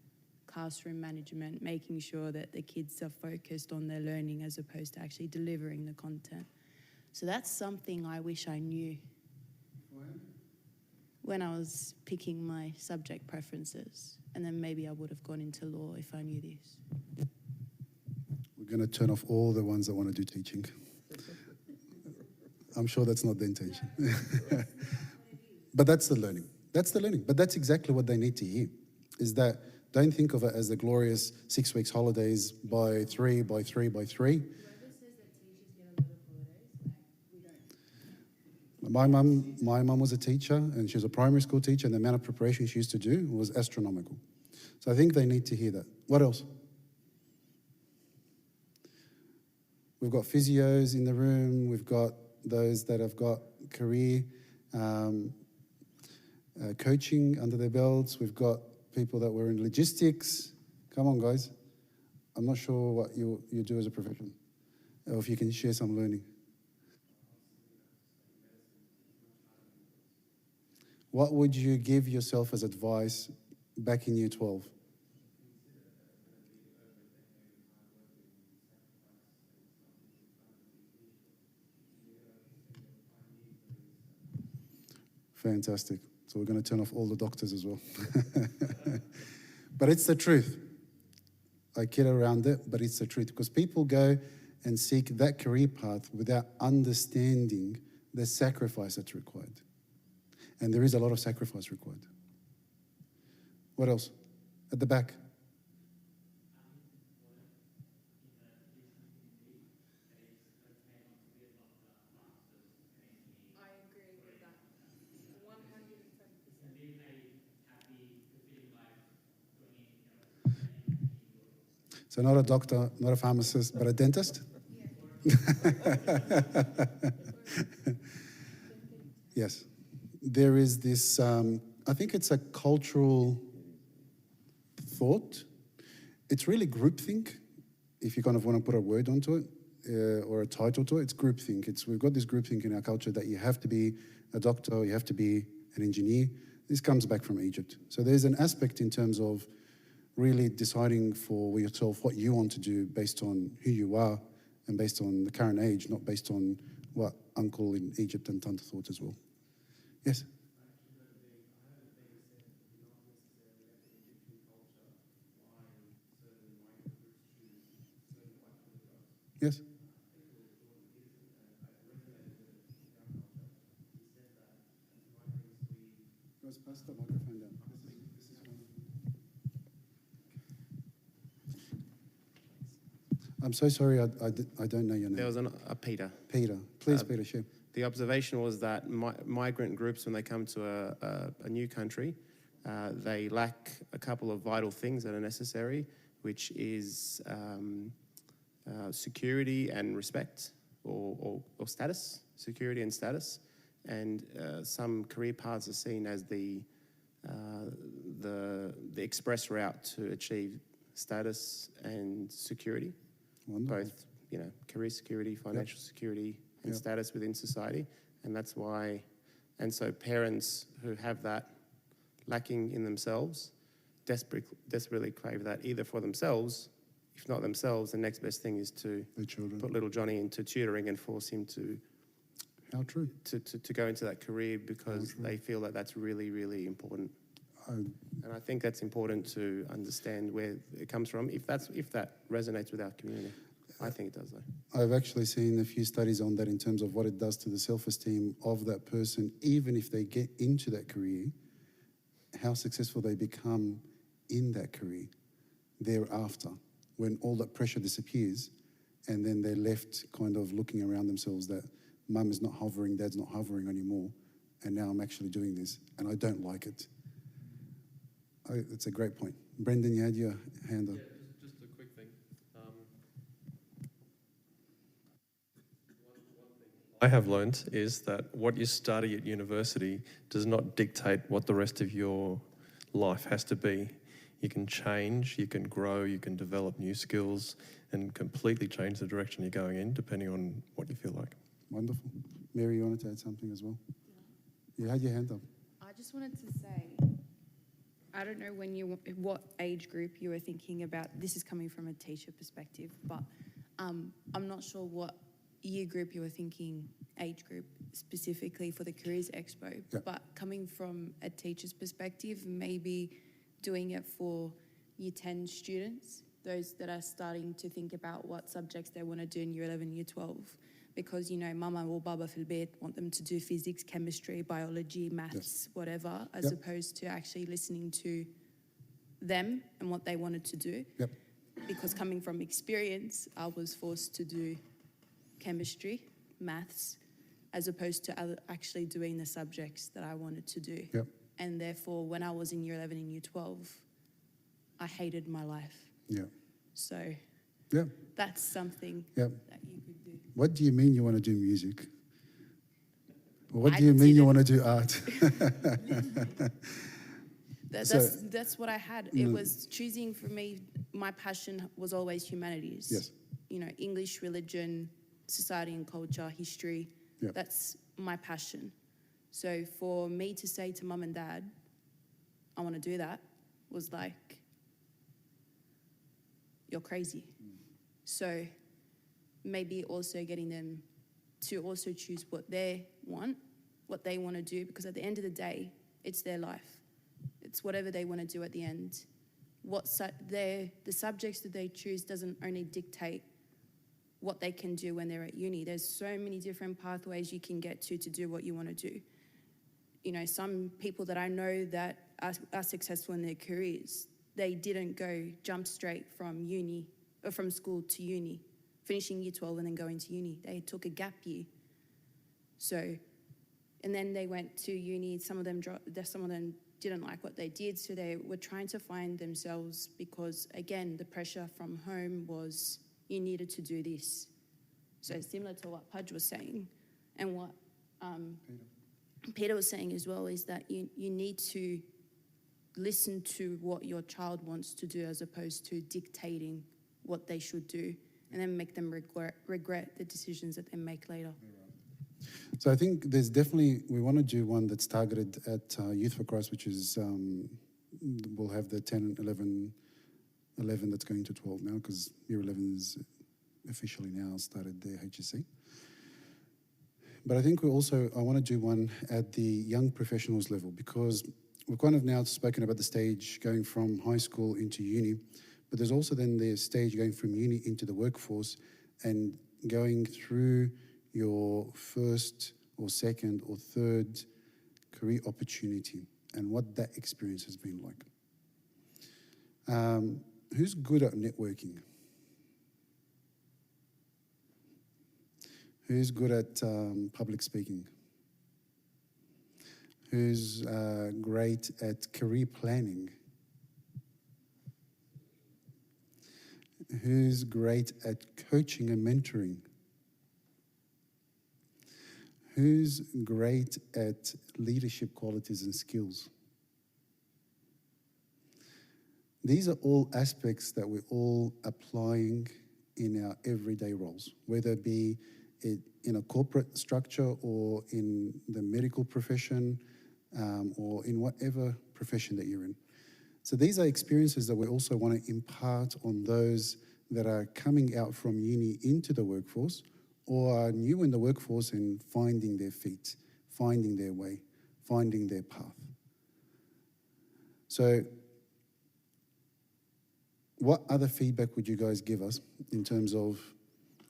classroom management, making sure that the kids are focused on their learning as opposed to actually delivering the content. So that's something I wish I knew when I was picking my subject preferences. And then maybe I would have gone into law if I knew this. We're going to turn off all the ones that want to do teaching. I'm sure that's not the intention. But that's the learning. That's the learning. But that's exactly what they need to hear, is that don't think of it as the glorious 6 weeks holidays by 3, by 3, by 3. My mum was a teacher, and she was a primary school teacher, and the amount of preparation she used to do was astronomical. So I think they need to hear that. What else? We've got physios in the room. We've got those that have got career coaching under their belts. We've got people that were in logistics. Come on, guys. I'm not sure what you do as a profession, or if you can share some learning. What would you give yourself as advice back in year 12? Fantastic. So we're going to turn off all the doctors as well. But it's the truth. I kid around it, but it's the truth. Because people go and seek that career path without understanding the sacrifice that's required. And there is a lot of sacrifice required. What else? At the back. I agree with that. 110%. So not a doctor, not a pharmacist, but a dentist? Yes. There is this, I think it's a cultural thought. It's really groupthink, if you kind of want to put a word onto it, or a title to it. It's groupthink. We've got this groupthink in our culture that you have to be a doctor, you have to be an engineer. This comes back from Egypt. So there's an aspect in terms of really deciding for yourself what you want to do based on who you are and based on the current age, not based on what uncle in Egypt and tante thought as well. Yes? Yes? Just pass the microphone down. I'm so sorry, I don't know your name. There was a Peter. Peter. Please, Peter, share. The observation was that migrant groups, when they come to a new country, they lack a couple of vital things that are necessary, which is security and respect, or status, security and status. And some career paths are seen as the express route to achieve status and security. Wonderful. Both, career security, financial security, and status within society. And that's why, and so parents who have that lacking in themselves desperately crave that either for themselves. If not themselves, the next best thing is to The children. put little Johnny into tutoring and force him to How true. to go into that career because they feel that that's really, really important. And I think that's important to understand where it comes from. If that resonates with our community, I think it does though. I've actually seen a few studies on that in terms of what it does to the self-esteem of that person, even if they get into that career, how successful they become in that career thereafter, when all that pressure disappears, and then they're left kind of looking around themselves that mum is not hovering, dad's not hovering anymore, and now I'm actually doing this, and I don't like it. It's a great point. Brendan, you had your hand up. Yeah, just a quick thing. One thing I have learned is that what you study at university does not dictate what the rest of your life has to be. You can change, you can grow, you can develop new skills and completely change the direction you're going in depending on what you feel like. Wonderful. Mary, you wanted to add something as well? You had your hand up. I just wanted to say, I don't know what age group you were thinking about. This is coming from a teacher perspective, but I'm not sure what year group you were thinking, age group, specifically for the Careers Expo. Yeah. But coming from a teacher's perspective, maybe doing it for Year 10 students, those that are starting to think about what subjects they want to do in Year 11, Year 12. Because, mama or baba fil bayt want them to do physics, chemistry, biology, maths, whatever, as opposed to actually listening to them and what they wanted to do. Yep. Because coming from experience, I was forced to do chemistry, maths, as opposed to actually doing the subjects that I wanted to do. Yep. And therefore, when I was in Year 11 and Year 12, I hated my life. Yeah. So Yeah. that's something Yep. that you could do. What do you mean you want to do music? Or what I do you mean you didn't- want to do art? That's what I had. It was choosing for me. My passion was always humanities. Yes. English, religion, society and culture, history. Yep. That's my passion. So for me to say to mum and dad, I want to do that, was like, you're crazy. So maybe also getting them to also choose what they want to do, because at the end of the day, it's their life. It's whatever they want to do at the end. The subjects that they choose doesn't only dictate what they can do when they're at uni. There's so many different pathways you can get to do what you want to do. Some people that I know that are successful in their careers, they didn't jump straight from uni or from school to uni, finishing Year 12 and then going to uni. They took a gap year. So, and then they went to uni. Some of them didn't like what they did, so they were trying to find themselves because, again, the pressure from home was you needed to do this. So similar to what Pudge was saying and what Peter was saying as well, is that you need to listen to what your child wants to do as opposed to dictating what they should do and then make them regret the decisions that they make later. So I think there's definitely, we want to do one that's targeted at Youth for Christ, which is, we'll have the 10, 11 that's going to 12 now, because Year 11 is officially now started their HSC. But I think I want to do one at the young professionals level, because we've kind of now spoken about the stage going from high school into uni, but there's also then the stage going from uni into the workforce and going through your first or second or third career opportunity. and what that experience has been like. Who's good at networking? Who's good at public speaking? Who's great at career planning? Who's great at coaching and mentoring? Who's great at leadership qualities and skills? These are all aspects that we're all applying in our everyday roles, whether it be in a corporate structure or in the medical profession, or in whatever profession that you're in. So these are experiences that we also want to impart on those that are coming out from uni into the workforce or are new in the workforce and finding their feet, finding their way, finding their path. So what other feedback would you guys give us in terms of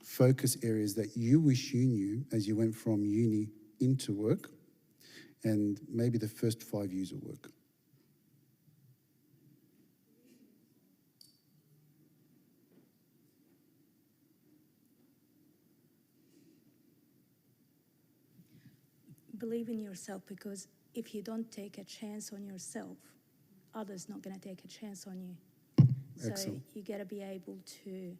focus areas that you wish you knew as you went from uni into work and maybe the first 5 years of work? Believe in yourself, because if you don't take a chance on yourself, others not going to take a chance on you. Excellent. So you got to be able to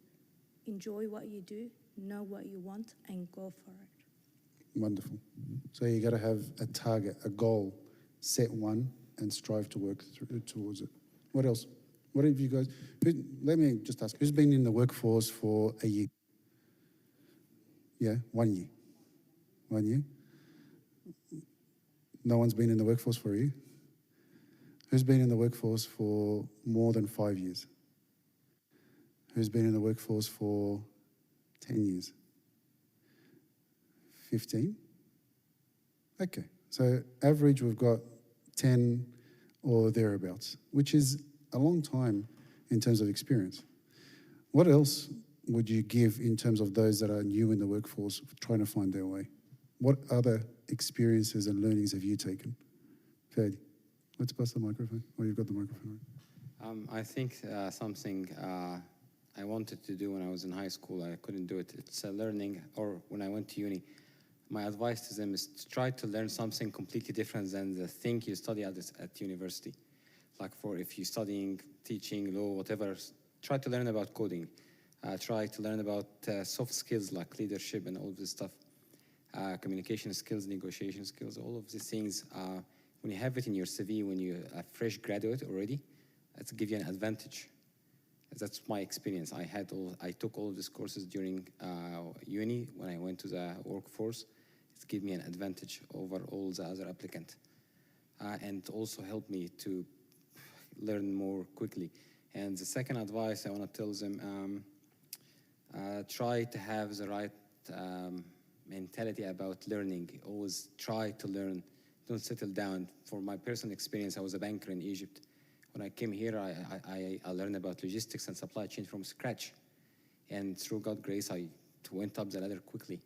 enjoy what you do, know what you want, and go for it. Wonderful. So you got to have a target, a goal, set one, and strive to work towards it. What else? What have you guys? Let me just ask. Who's been in the workforce for a year? Yeah, 1 year. 1 year. No one's been in the workforce for a year? Who's been in the workforce for more than 5 years? Who's been in the workforce for 10 years? 15? Okay, so average we've got 10 or thereabouts, which is a long time in terms of experience. What else would you give in terms of those that are new in the workforce trying to find their way? What other experiences and learnings have you taken? Fadi, let's pass the microphone. Oh, you've got the microphone. I think something I wanted to do when I was in high school, I couldn't do it. It's learning, or when I went to uni, my advice to them is to try to learn something completely different than the thing you study at university. Like if you're studying, teaching, law, whatever, try to learn about coding. Try to learn about soft skills like leadership and all of this stuff. Communication skills, negotiation skills, all of these things. When you have it in your CV, when you're a fresh graduate already, it's give you an advantage. That's my experience. I took all of these courses during uni. When I went to the workforce, it gave me an advantage over all the other applicants, and also helped me to learn more quickly. And the second advice I want to tell them, try to have the right mentality about learning. Always try to learn. Don't settle down. For my personal experience, I was a banker in Egypt. When I came here, I learned about logistics and supply chain from scratch. And through God's grace, I went up the ladder quickly.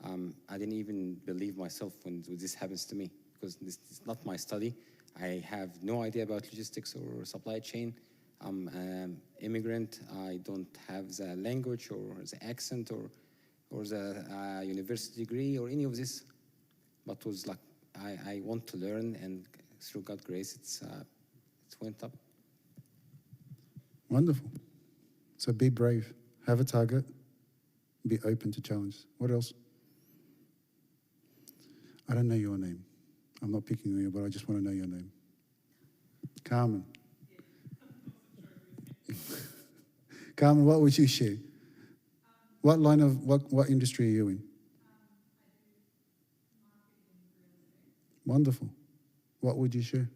I didn't even believe myself when this happens to me, because this is not my study. I have no idea about logistics or supply chain. I'm an immigrant. I don't have the language or the accent or the university degree or any of this. But was like, I want to learn, and through God's grace, it went up. Wonderful. So be brave, have a target, be open to challenge. What else? I don't know your name. I'm not picking on you, but I just want to know your name. Carmen. Carmen, what would you share? What line of, what industry are you in? Wonderful. What would you share?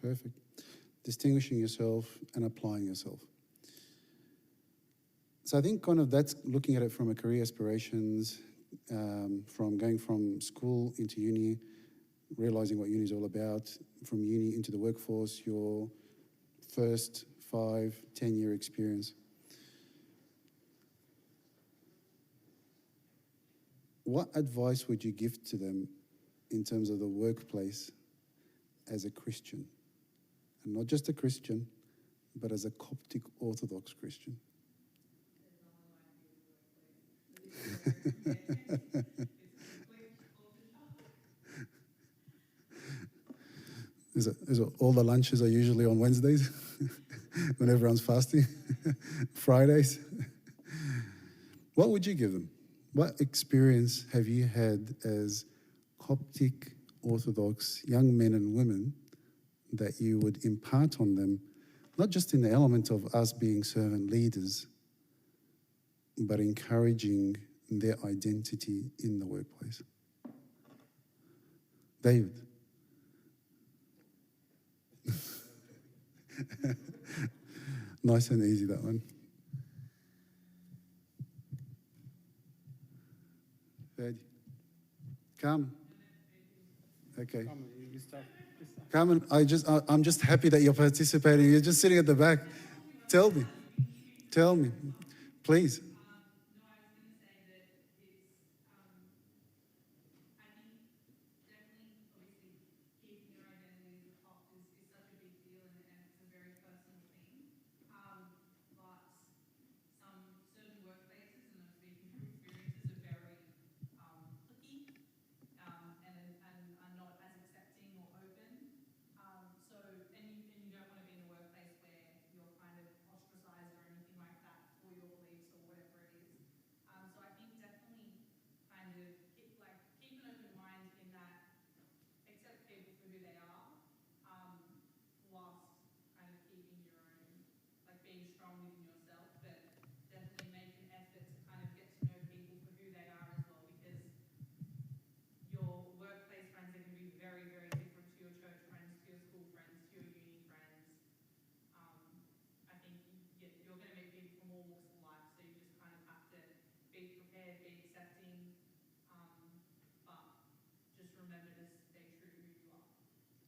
Perfect. Distinguishing yourself and applying yourself. So I think kind of that's looking at it from a career aspirations, from going from school into uni, realizing what uni is all about, from uni into the workforce, your first 5-10 year experience. What advice would you give to them in terms of the workplace as a Christian? And not just a Christian, but as a Coptic Orthodox Christian. Is it all the lunches are usually on Wednesdays when everyone's fasting? Fridays? What would you give them? What experience have you had as Coptic Orthodox young men and women that you would impart on them, not just in the element of us being servant leaders, but encouraging their identity in the workplace? David. Nice and easy, that one. Fed. Come. Okay. Come and I'm just happy that you're participating. You're just sitting at the back. Tell me, please.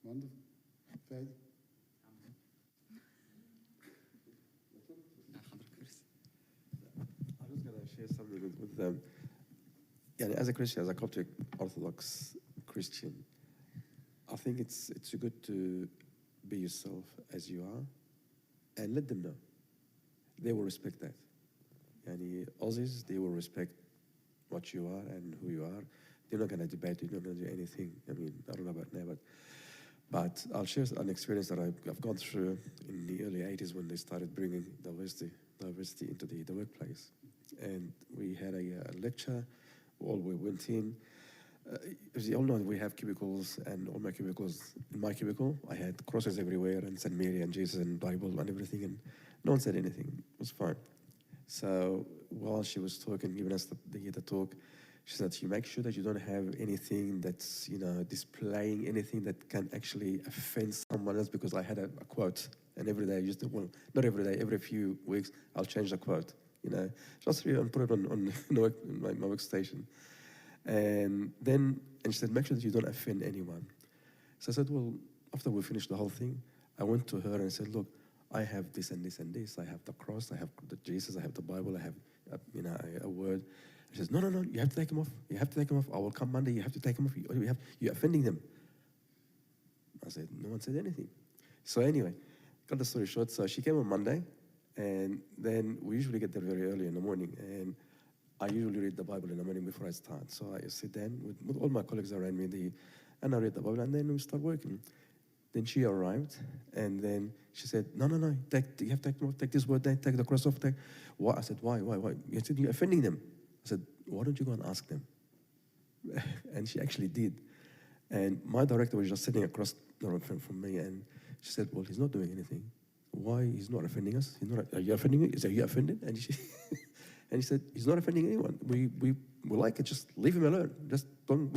Wonderful. Fadi? I'm just going to share something with them. Yeah, as a Christian, as a Coptic Orthodox Christian, I think it's good to be yourself as you are and let them know. They will respect that. Yani Aussies, they will respect what you are and who you are. They're not going to debate you, they're not going to do anything. I mean, I don't know about now, but I'll share an experience that I've gone through in the early 80s when they started bringing diversity into the workplace. And we had a lecture, we went in. As you all know, we have cubicles, and all my cubicles, in my cubicle, I had crosses everywhere, and St. Mary and Jesus and Bible and everything, and no one said anything. It was fine. So while she was talking, giving us the talk, she said, you make sure that you don't have anything that's, displaying anything that can actually offend someone else, because I had a quote, and every day, not every day, every few weeks, I'll change the quote, just and put it on my workstation. And she said, make sure that you don't offend anyone. So I said, well, after we finished the whole thing, I went to her and said, look, I have this and this and this. I have the cross, I have the Jesus, I have the Bible, I have, a word. She says, no, you have to take them off. You have to take them off. I will come Monday, you have to take them off. You're offending them. I said, no one said anything. So anyway, cut the story short. So she came on Monday, and then we usually get there very early in the morning. And I usually read the Bible in the morning before I start. So I sit down with all my colleagues around me, and I read the Bible, and then we start working. Then she arrived, and then she said, no, you have to take them off, take this word, take the cross off. What? I said, why? You said, you're offending them. I said, why don't you go and ask them? And she actually did. And my director was just sitting across the room from me, and she said, well, he's not doing anything. Why? He's not offending us. Are you offending me? Are you offended? And she said, he's not offending anyone. We like it. Just leave him alone. Just don't.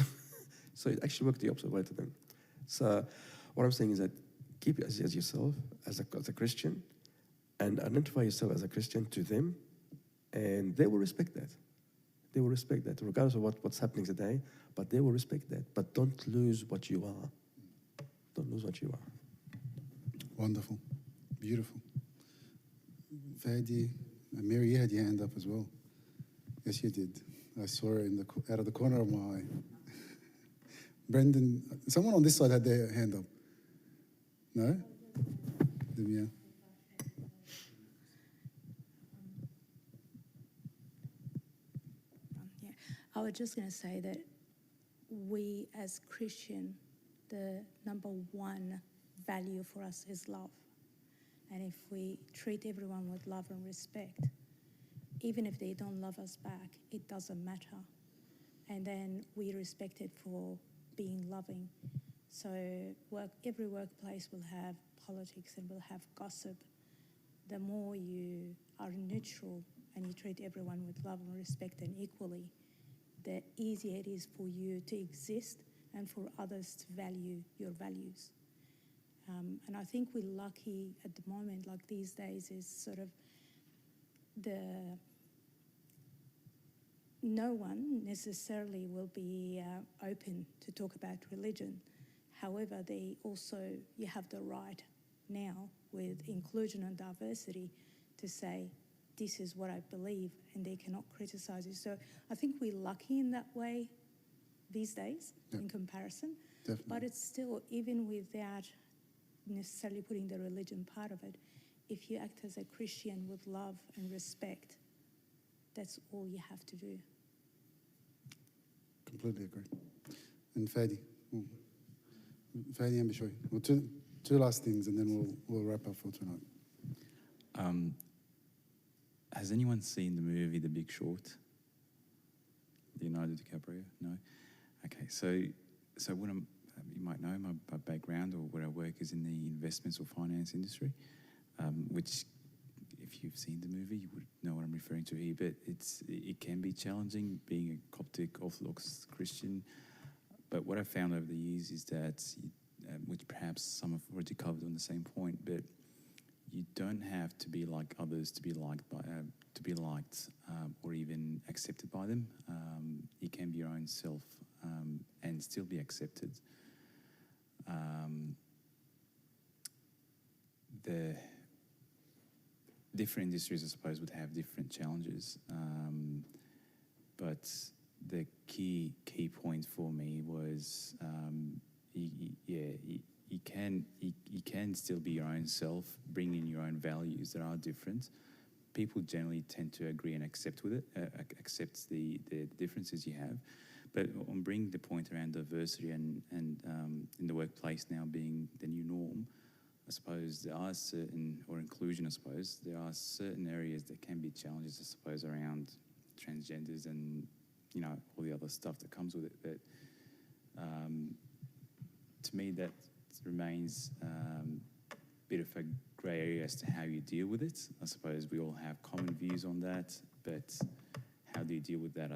So it actually worked the opposite way to them. So what I'm saying is that keep it as yourself, as a Christian, and identify yourself as a Christian to them, and they will respect that. They will respect that, regardless of what's happening today, but they will respect that. But don't lose what you are. Don't lose what you are. Wonderful. Beautiful. Fadi, Mary, you had your hand up as well. Yes, you did. I saw it out of the corner of my eye. Brendan, someone on this side had their hand up. No? Yeah. I was just going to say that we as Christian, the number one value for us is love. And if we treat everyone with love and respect, even if they don't love us back, it doesn't matter. And then we respect it for being loving. So every workplace will have politics and will have gossip. The more you are neutral and you treat everyone with love and respect and equally, the easier it is for you to exist and for others to value your values. And I think we're lucky at the moment, like these days, is sort of no one necessarily will be open to talk about religion. However, you have the right now with inclusion and diversity to say, this is what I believe, and they cannot criticize you. So I think we're lucky in that way these days in comparison. Definitely. But it's still, even without necessarily putting the religion part of it, if you act as a Christian with love and respect, that's all you have to do. Completely agree. And Fadi. Fadi and Pishoy. Well, two last things, and then we'll wrap up for tonight. Has anyone seen the movie The Big Short? Leonardo DiCaprio? No? Okay, so what you might know, my background or where I work is in the investments or finance industry, which, if you've seen the movie, you would know what I'm referring to here, but it can be challenging being a Coptic Orthodox Christian. But what I've found over the years is that, which perhaps some have already covered on the same point, but you don't have to be like others to be liked or even accepted by them. You can be your own self and still be accepted. The different industries, I suppose, would have different challenges, but the key point for me was, you can still be your own self, bring in your own values that are different. People generally tend to agree and accept the differences you have. But on bringing the point around diversity and in the workplace now being the new norm, I suppose there are inclusion, I suppose, there are certain areas that can be challenges, I suppose, around transgenders and, all the other stuff that comes with it. But to me, that remains a bit of a grey area as to how you deal with it. I suppose we all have common views on that, but how do you deal with that?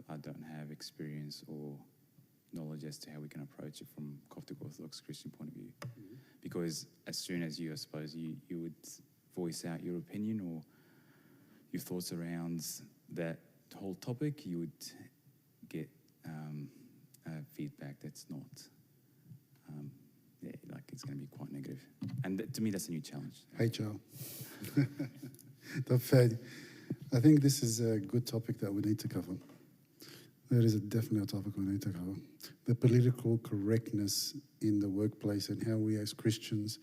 I don't have experience or knowledge as to how we can approach it from Coptic Orthodox Christian point of view. Mm-hmm. Because as soon as I suppose you would voice out your opinion or your thoughts around that whole topic, you would get feedback that's not, it's going to be quite negative. And to me, that's a new challenge. Hey, Joe. I think this is a good topic that we need to cover. That is definitely a topic we need to cover. The political correctness in the workplace and how we as Christians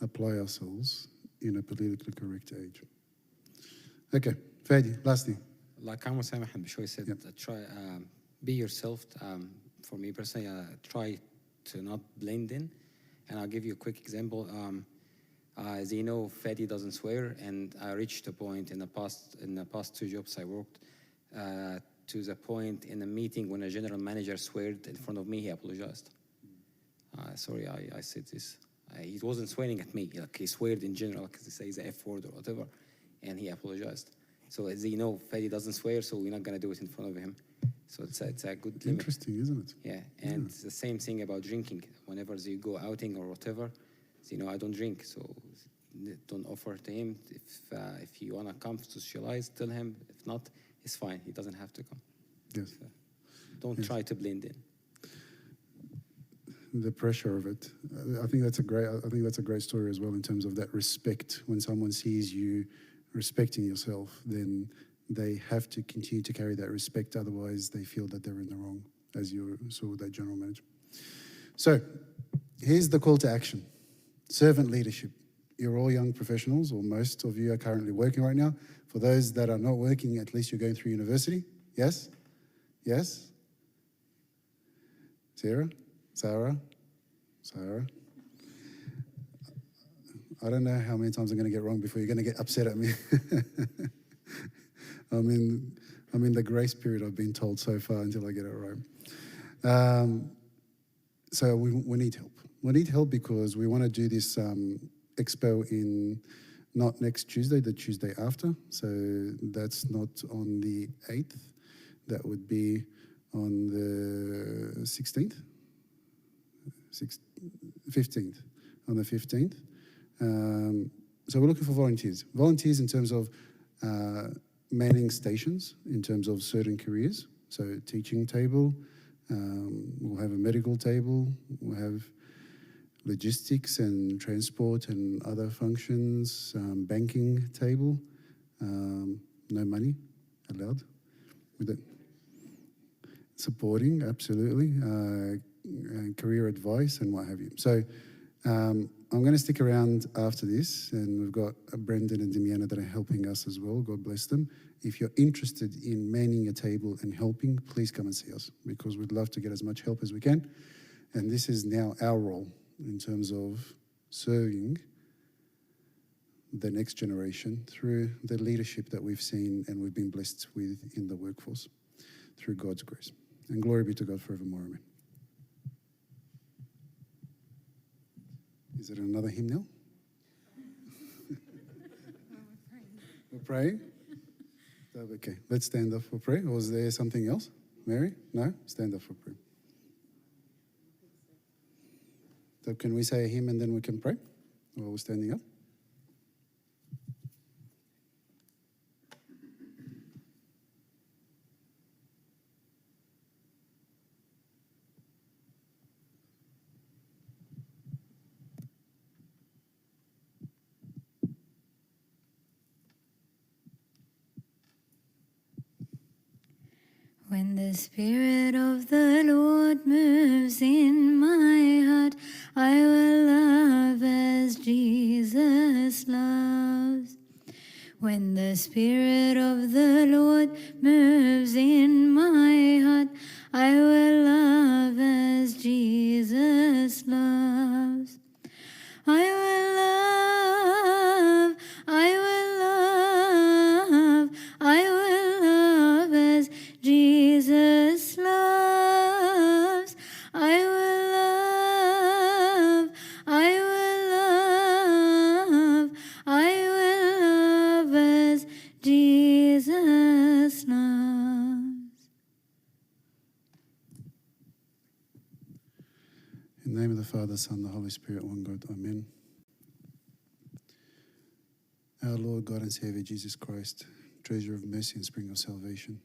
apply ourselves in a politically correct age. Okay, Fadi, last thing. Like Kamel Bishoy said, try be yourself. For me personally, try to not blend in. And I'll give you a quick example. As you know, Fadi doesn't swear, and I reached a point in the past 2 jobs I worked to the point in a meeting when a general manager sweared in front of me, he apologized. Sorry, I said this. He wasn't swearing at me. He sweared in general because he says the F word or whatever, and he apologized. So as you know, Fadi doesn't swear, so we're not going to do it in front of him. So it's a good limit. Interesting, isn't it? Yeah, and the same thing about drinking. Whenever you go outing or whatever, You know, I don't drink, so don't offer to him. If you want to come to socialize, tell him. If not, it's fine. He doesn't have to come. Yes. So don't try to blend in. The pressure of it. I think that's a great story as well in terms of that respect. When someone sees you respecting yourself, then they have to continue to carry that respect. Otherwise, they feel that they're in the wrong, as you saw with that general manager. So, here's the call to action. Servant leadership. You're all young professionals, or most of you are currently working right now. For those that are not working, at least you're going through university. Yes? Yes? Sarah? I don't know how many times I'm going to get wrong before you're going to get upset at me. I'm in the grace period I've been told so far until I get it right. So we need help. We need help because we want to do this expo in not next Tuesday, the Tuesday after. So that's not on the 8th. That would be on the 16th. 15th, on the 15th. So we're looking for volunteers. Volunteers in terms of manning stations, in terms of certain careers. So teaching table, we'll have a medical table, we'll have logistics and transport and other functions, banking table, no money allowed. With it. Supporting, absolutely. Career advice and what have you. So I'm going to stick around after this, and we've got Brendan and Demiana that are helping us as well. God bless them. If you're interested in manning a table and helping, please come and see us, because we'd love to get as much help as we can. And this is now our role in terms of serving the next generation through the leadership that we've seen and we've been blessed with in the workforce through God's grace. And glory be to God forevermore. Amen. Is it another hymn now? We're praying? Okay, let's stand up for prayer. Or is there something else? Mary? No? Stand up for prayer. So can we say a hymn and then we can pray while we're standing up? When the Spirit of the Lord moves in my heart, I will love as Jesus loves. When the Spirit of the Lord moves in my heart, I will love as Jesus loves. I will love, I will love, I will love as Jesus loves. I will love, I will love, I will love as Jesus loves. In the name of the Father, Son, the Holy Spirit, one God. Amen. Our Lord, God and Savior, Jesus Christ, treasure of mercy and spring of salvation,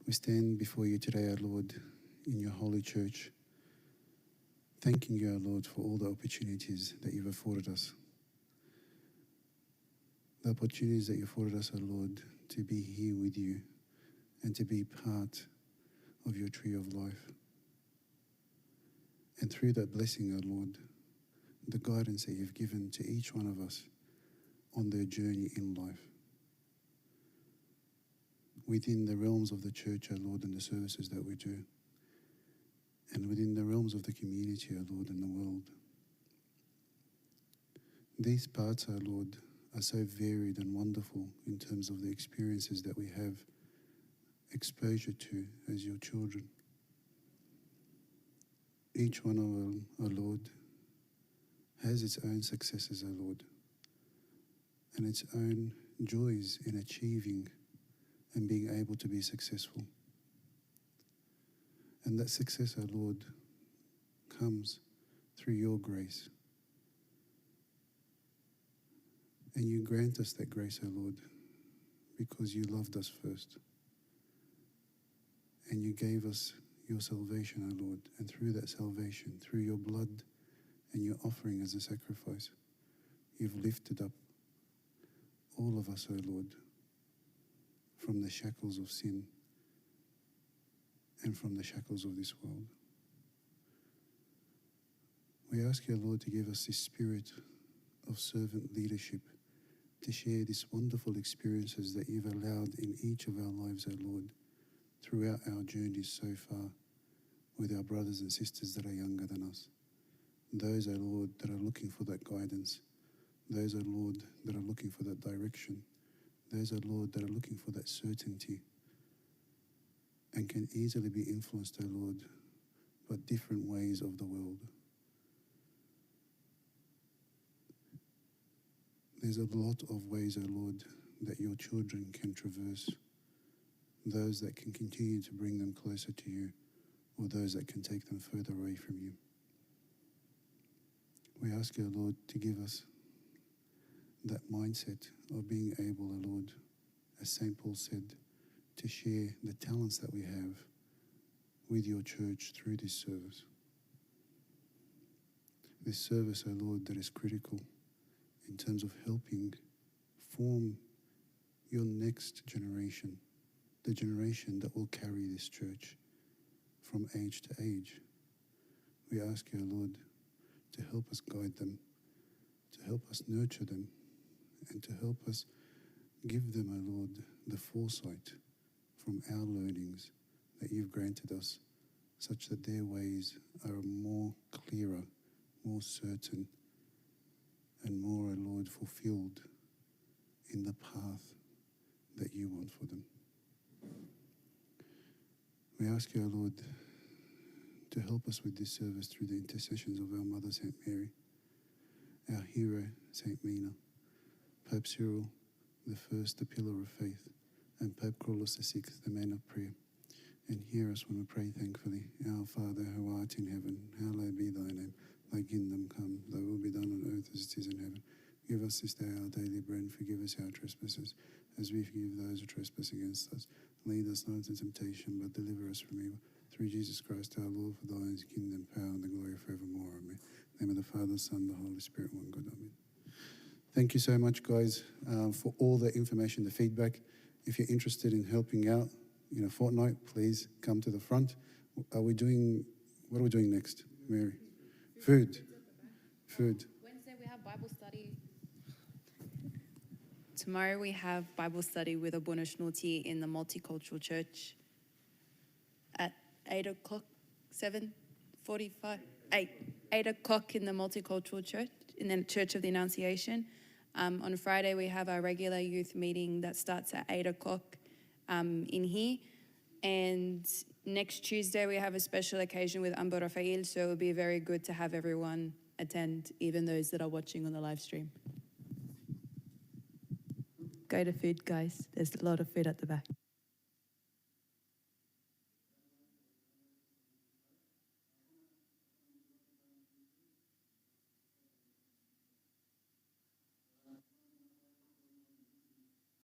we stand before you today, our Lord, in your holy church, thanking you, our Lord, for all the opportunities that you've afforded us. The opportunities that you afforded us, our Lord, to be here with you and to be part of your tree of life. And through that blessing, our Lord, the guidance that you've given to each one of us on their journey in life. Within the realms of the church, our Lord, and the services that we do. And within the realms of the community, our Lord, and the world. These parts, our Lord, are so varied and wonderful in terms of the experiences that we have exposure to as your children. Each one of them, our Lord, has its own successes, our Lord, and its own joys in achieving and being able to be successful. And that success, our Lord, comes through your grace And you grant us that grace, O Lord, because you loved us first. And you gave us your salvation, O Lord. And through that salvation, through your blood and your offering as a sacrifice, you've lifted up all of us, O Lord, from the shackles of sin and from the shackles of this world. We ask you, Lord, to give us this spirit of servant leadership, to share these wonderful experiences that you've allowed in each of our lives, O Lord, throughout our journeys so far with our brothers and sisters that are younger than us. Those, O Lord, that are looking for that guidance. Those, O Lord, that are looking for that direction. Those, O Lord, that are looking for that certainty and can easily be influenced, O Lord, by different ways of the world. There's a lot of ways, O Lord, that your children can traverse. Those that can continue to bring them closer to you, or those that can take them further away from you. We ask you, Lord, to give us that mindset of being able, Lord, as St. Paul said, to share the talents that we have with your church through this service. This service, O Lord, that is critical in terms of helping form your next generation, the generation that will carry this church from age to age. We ask you, Lord, to help us guide them, to help us nurture them, and to help us give them, O Lord, the foresight from our learnings that you've granted us, such that their ways are more clearer, more certain, and more, O Lord, fulfilled in the path that you want for them. We ask you, O Lord, to help us with this service through the intercessions of our Mother, St. Mary, our hero, St. Mina, Pope Cyril the first, the pillar of faith, and Pope Carlos VI, the man of prayer. And hear us when we pray thankfully. Our Father, who art in heaven, hallowed be thy name. Thy kingdom come, thy will be done on earth as it is in heaven. Give us this day our daily bread, and forgive us our trespasses, as we forgive those who trespass against us. Lead us not into temptation, but deliver us from evil. Through Jesus Christ our Lord, for thine is the kingdom, power, and the glory forevermore. Amen. In the name of the Father, Son, and the Holy Spirit, one God. Amen. Thank you so much, guys, for all the information, the feedback. If you're interested in helping out in a fortnight, please come to the front. What are we doing next, Mary? Food. Wednesday we have Bible study. Tomorrow we have Bible study with Abuna Shnulti in the Multicultural Church at 8 o'clock, 7:45, 8 o'clock in the Multicultural Church, in the Church of the Annunciation. On Friday we have our regular youth meeting that starts at 8 o'clock in here. And next Tuesday we have a special occasion with Amber Rafael, so it will be very good to have everyone attend, even those that are watching on the live stream. Go to food, guys. There's a lot of food at the back.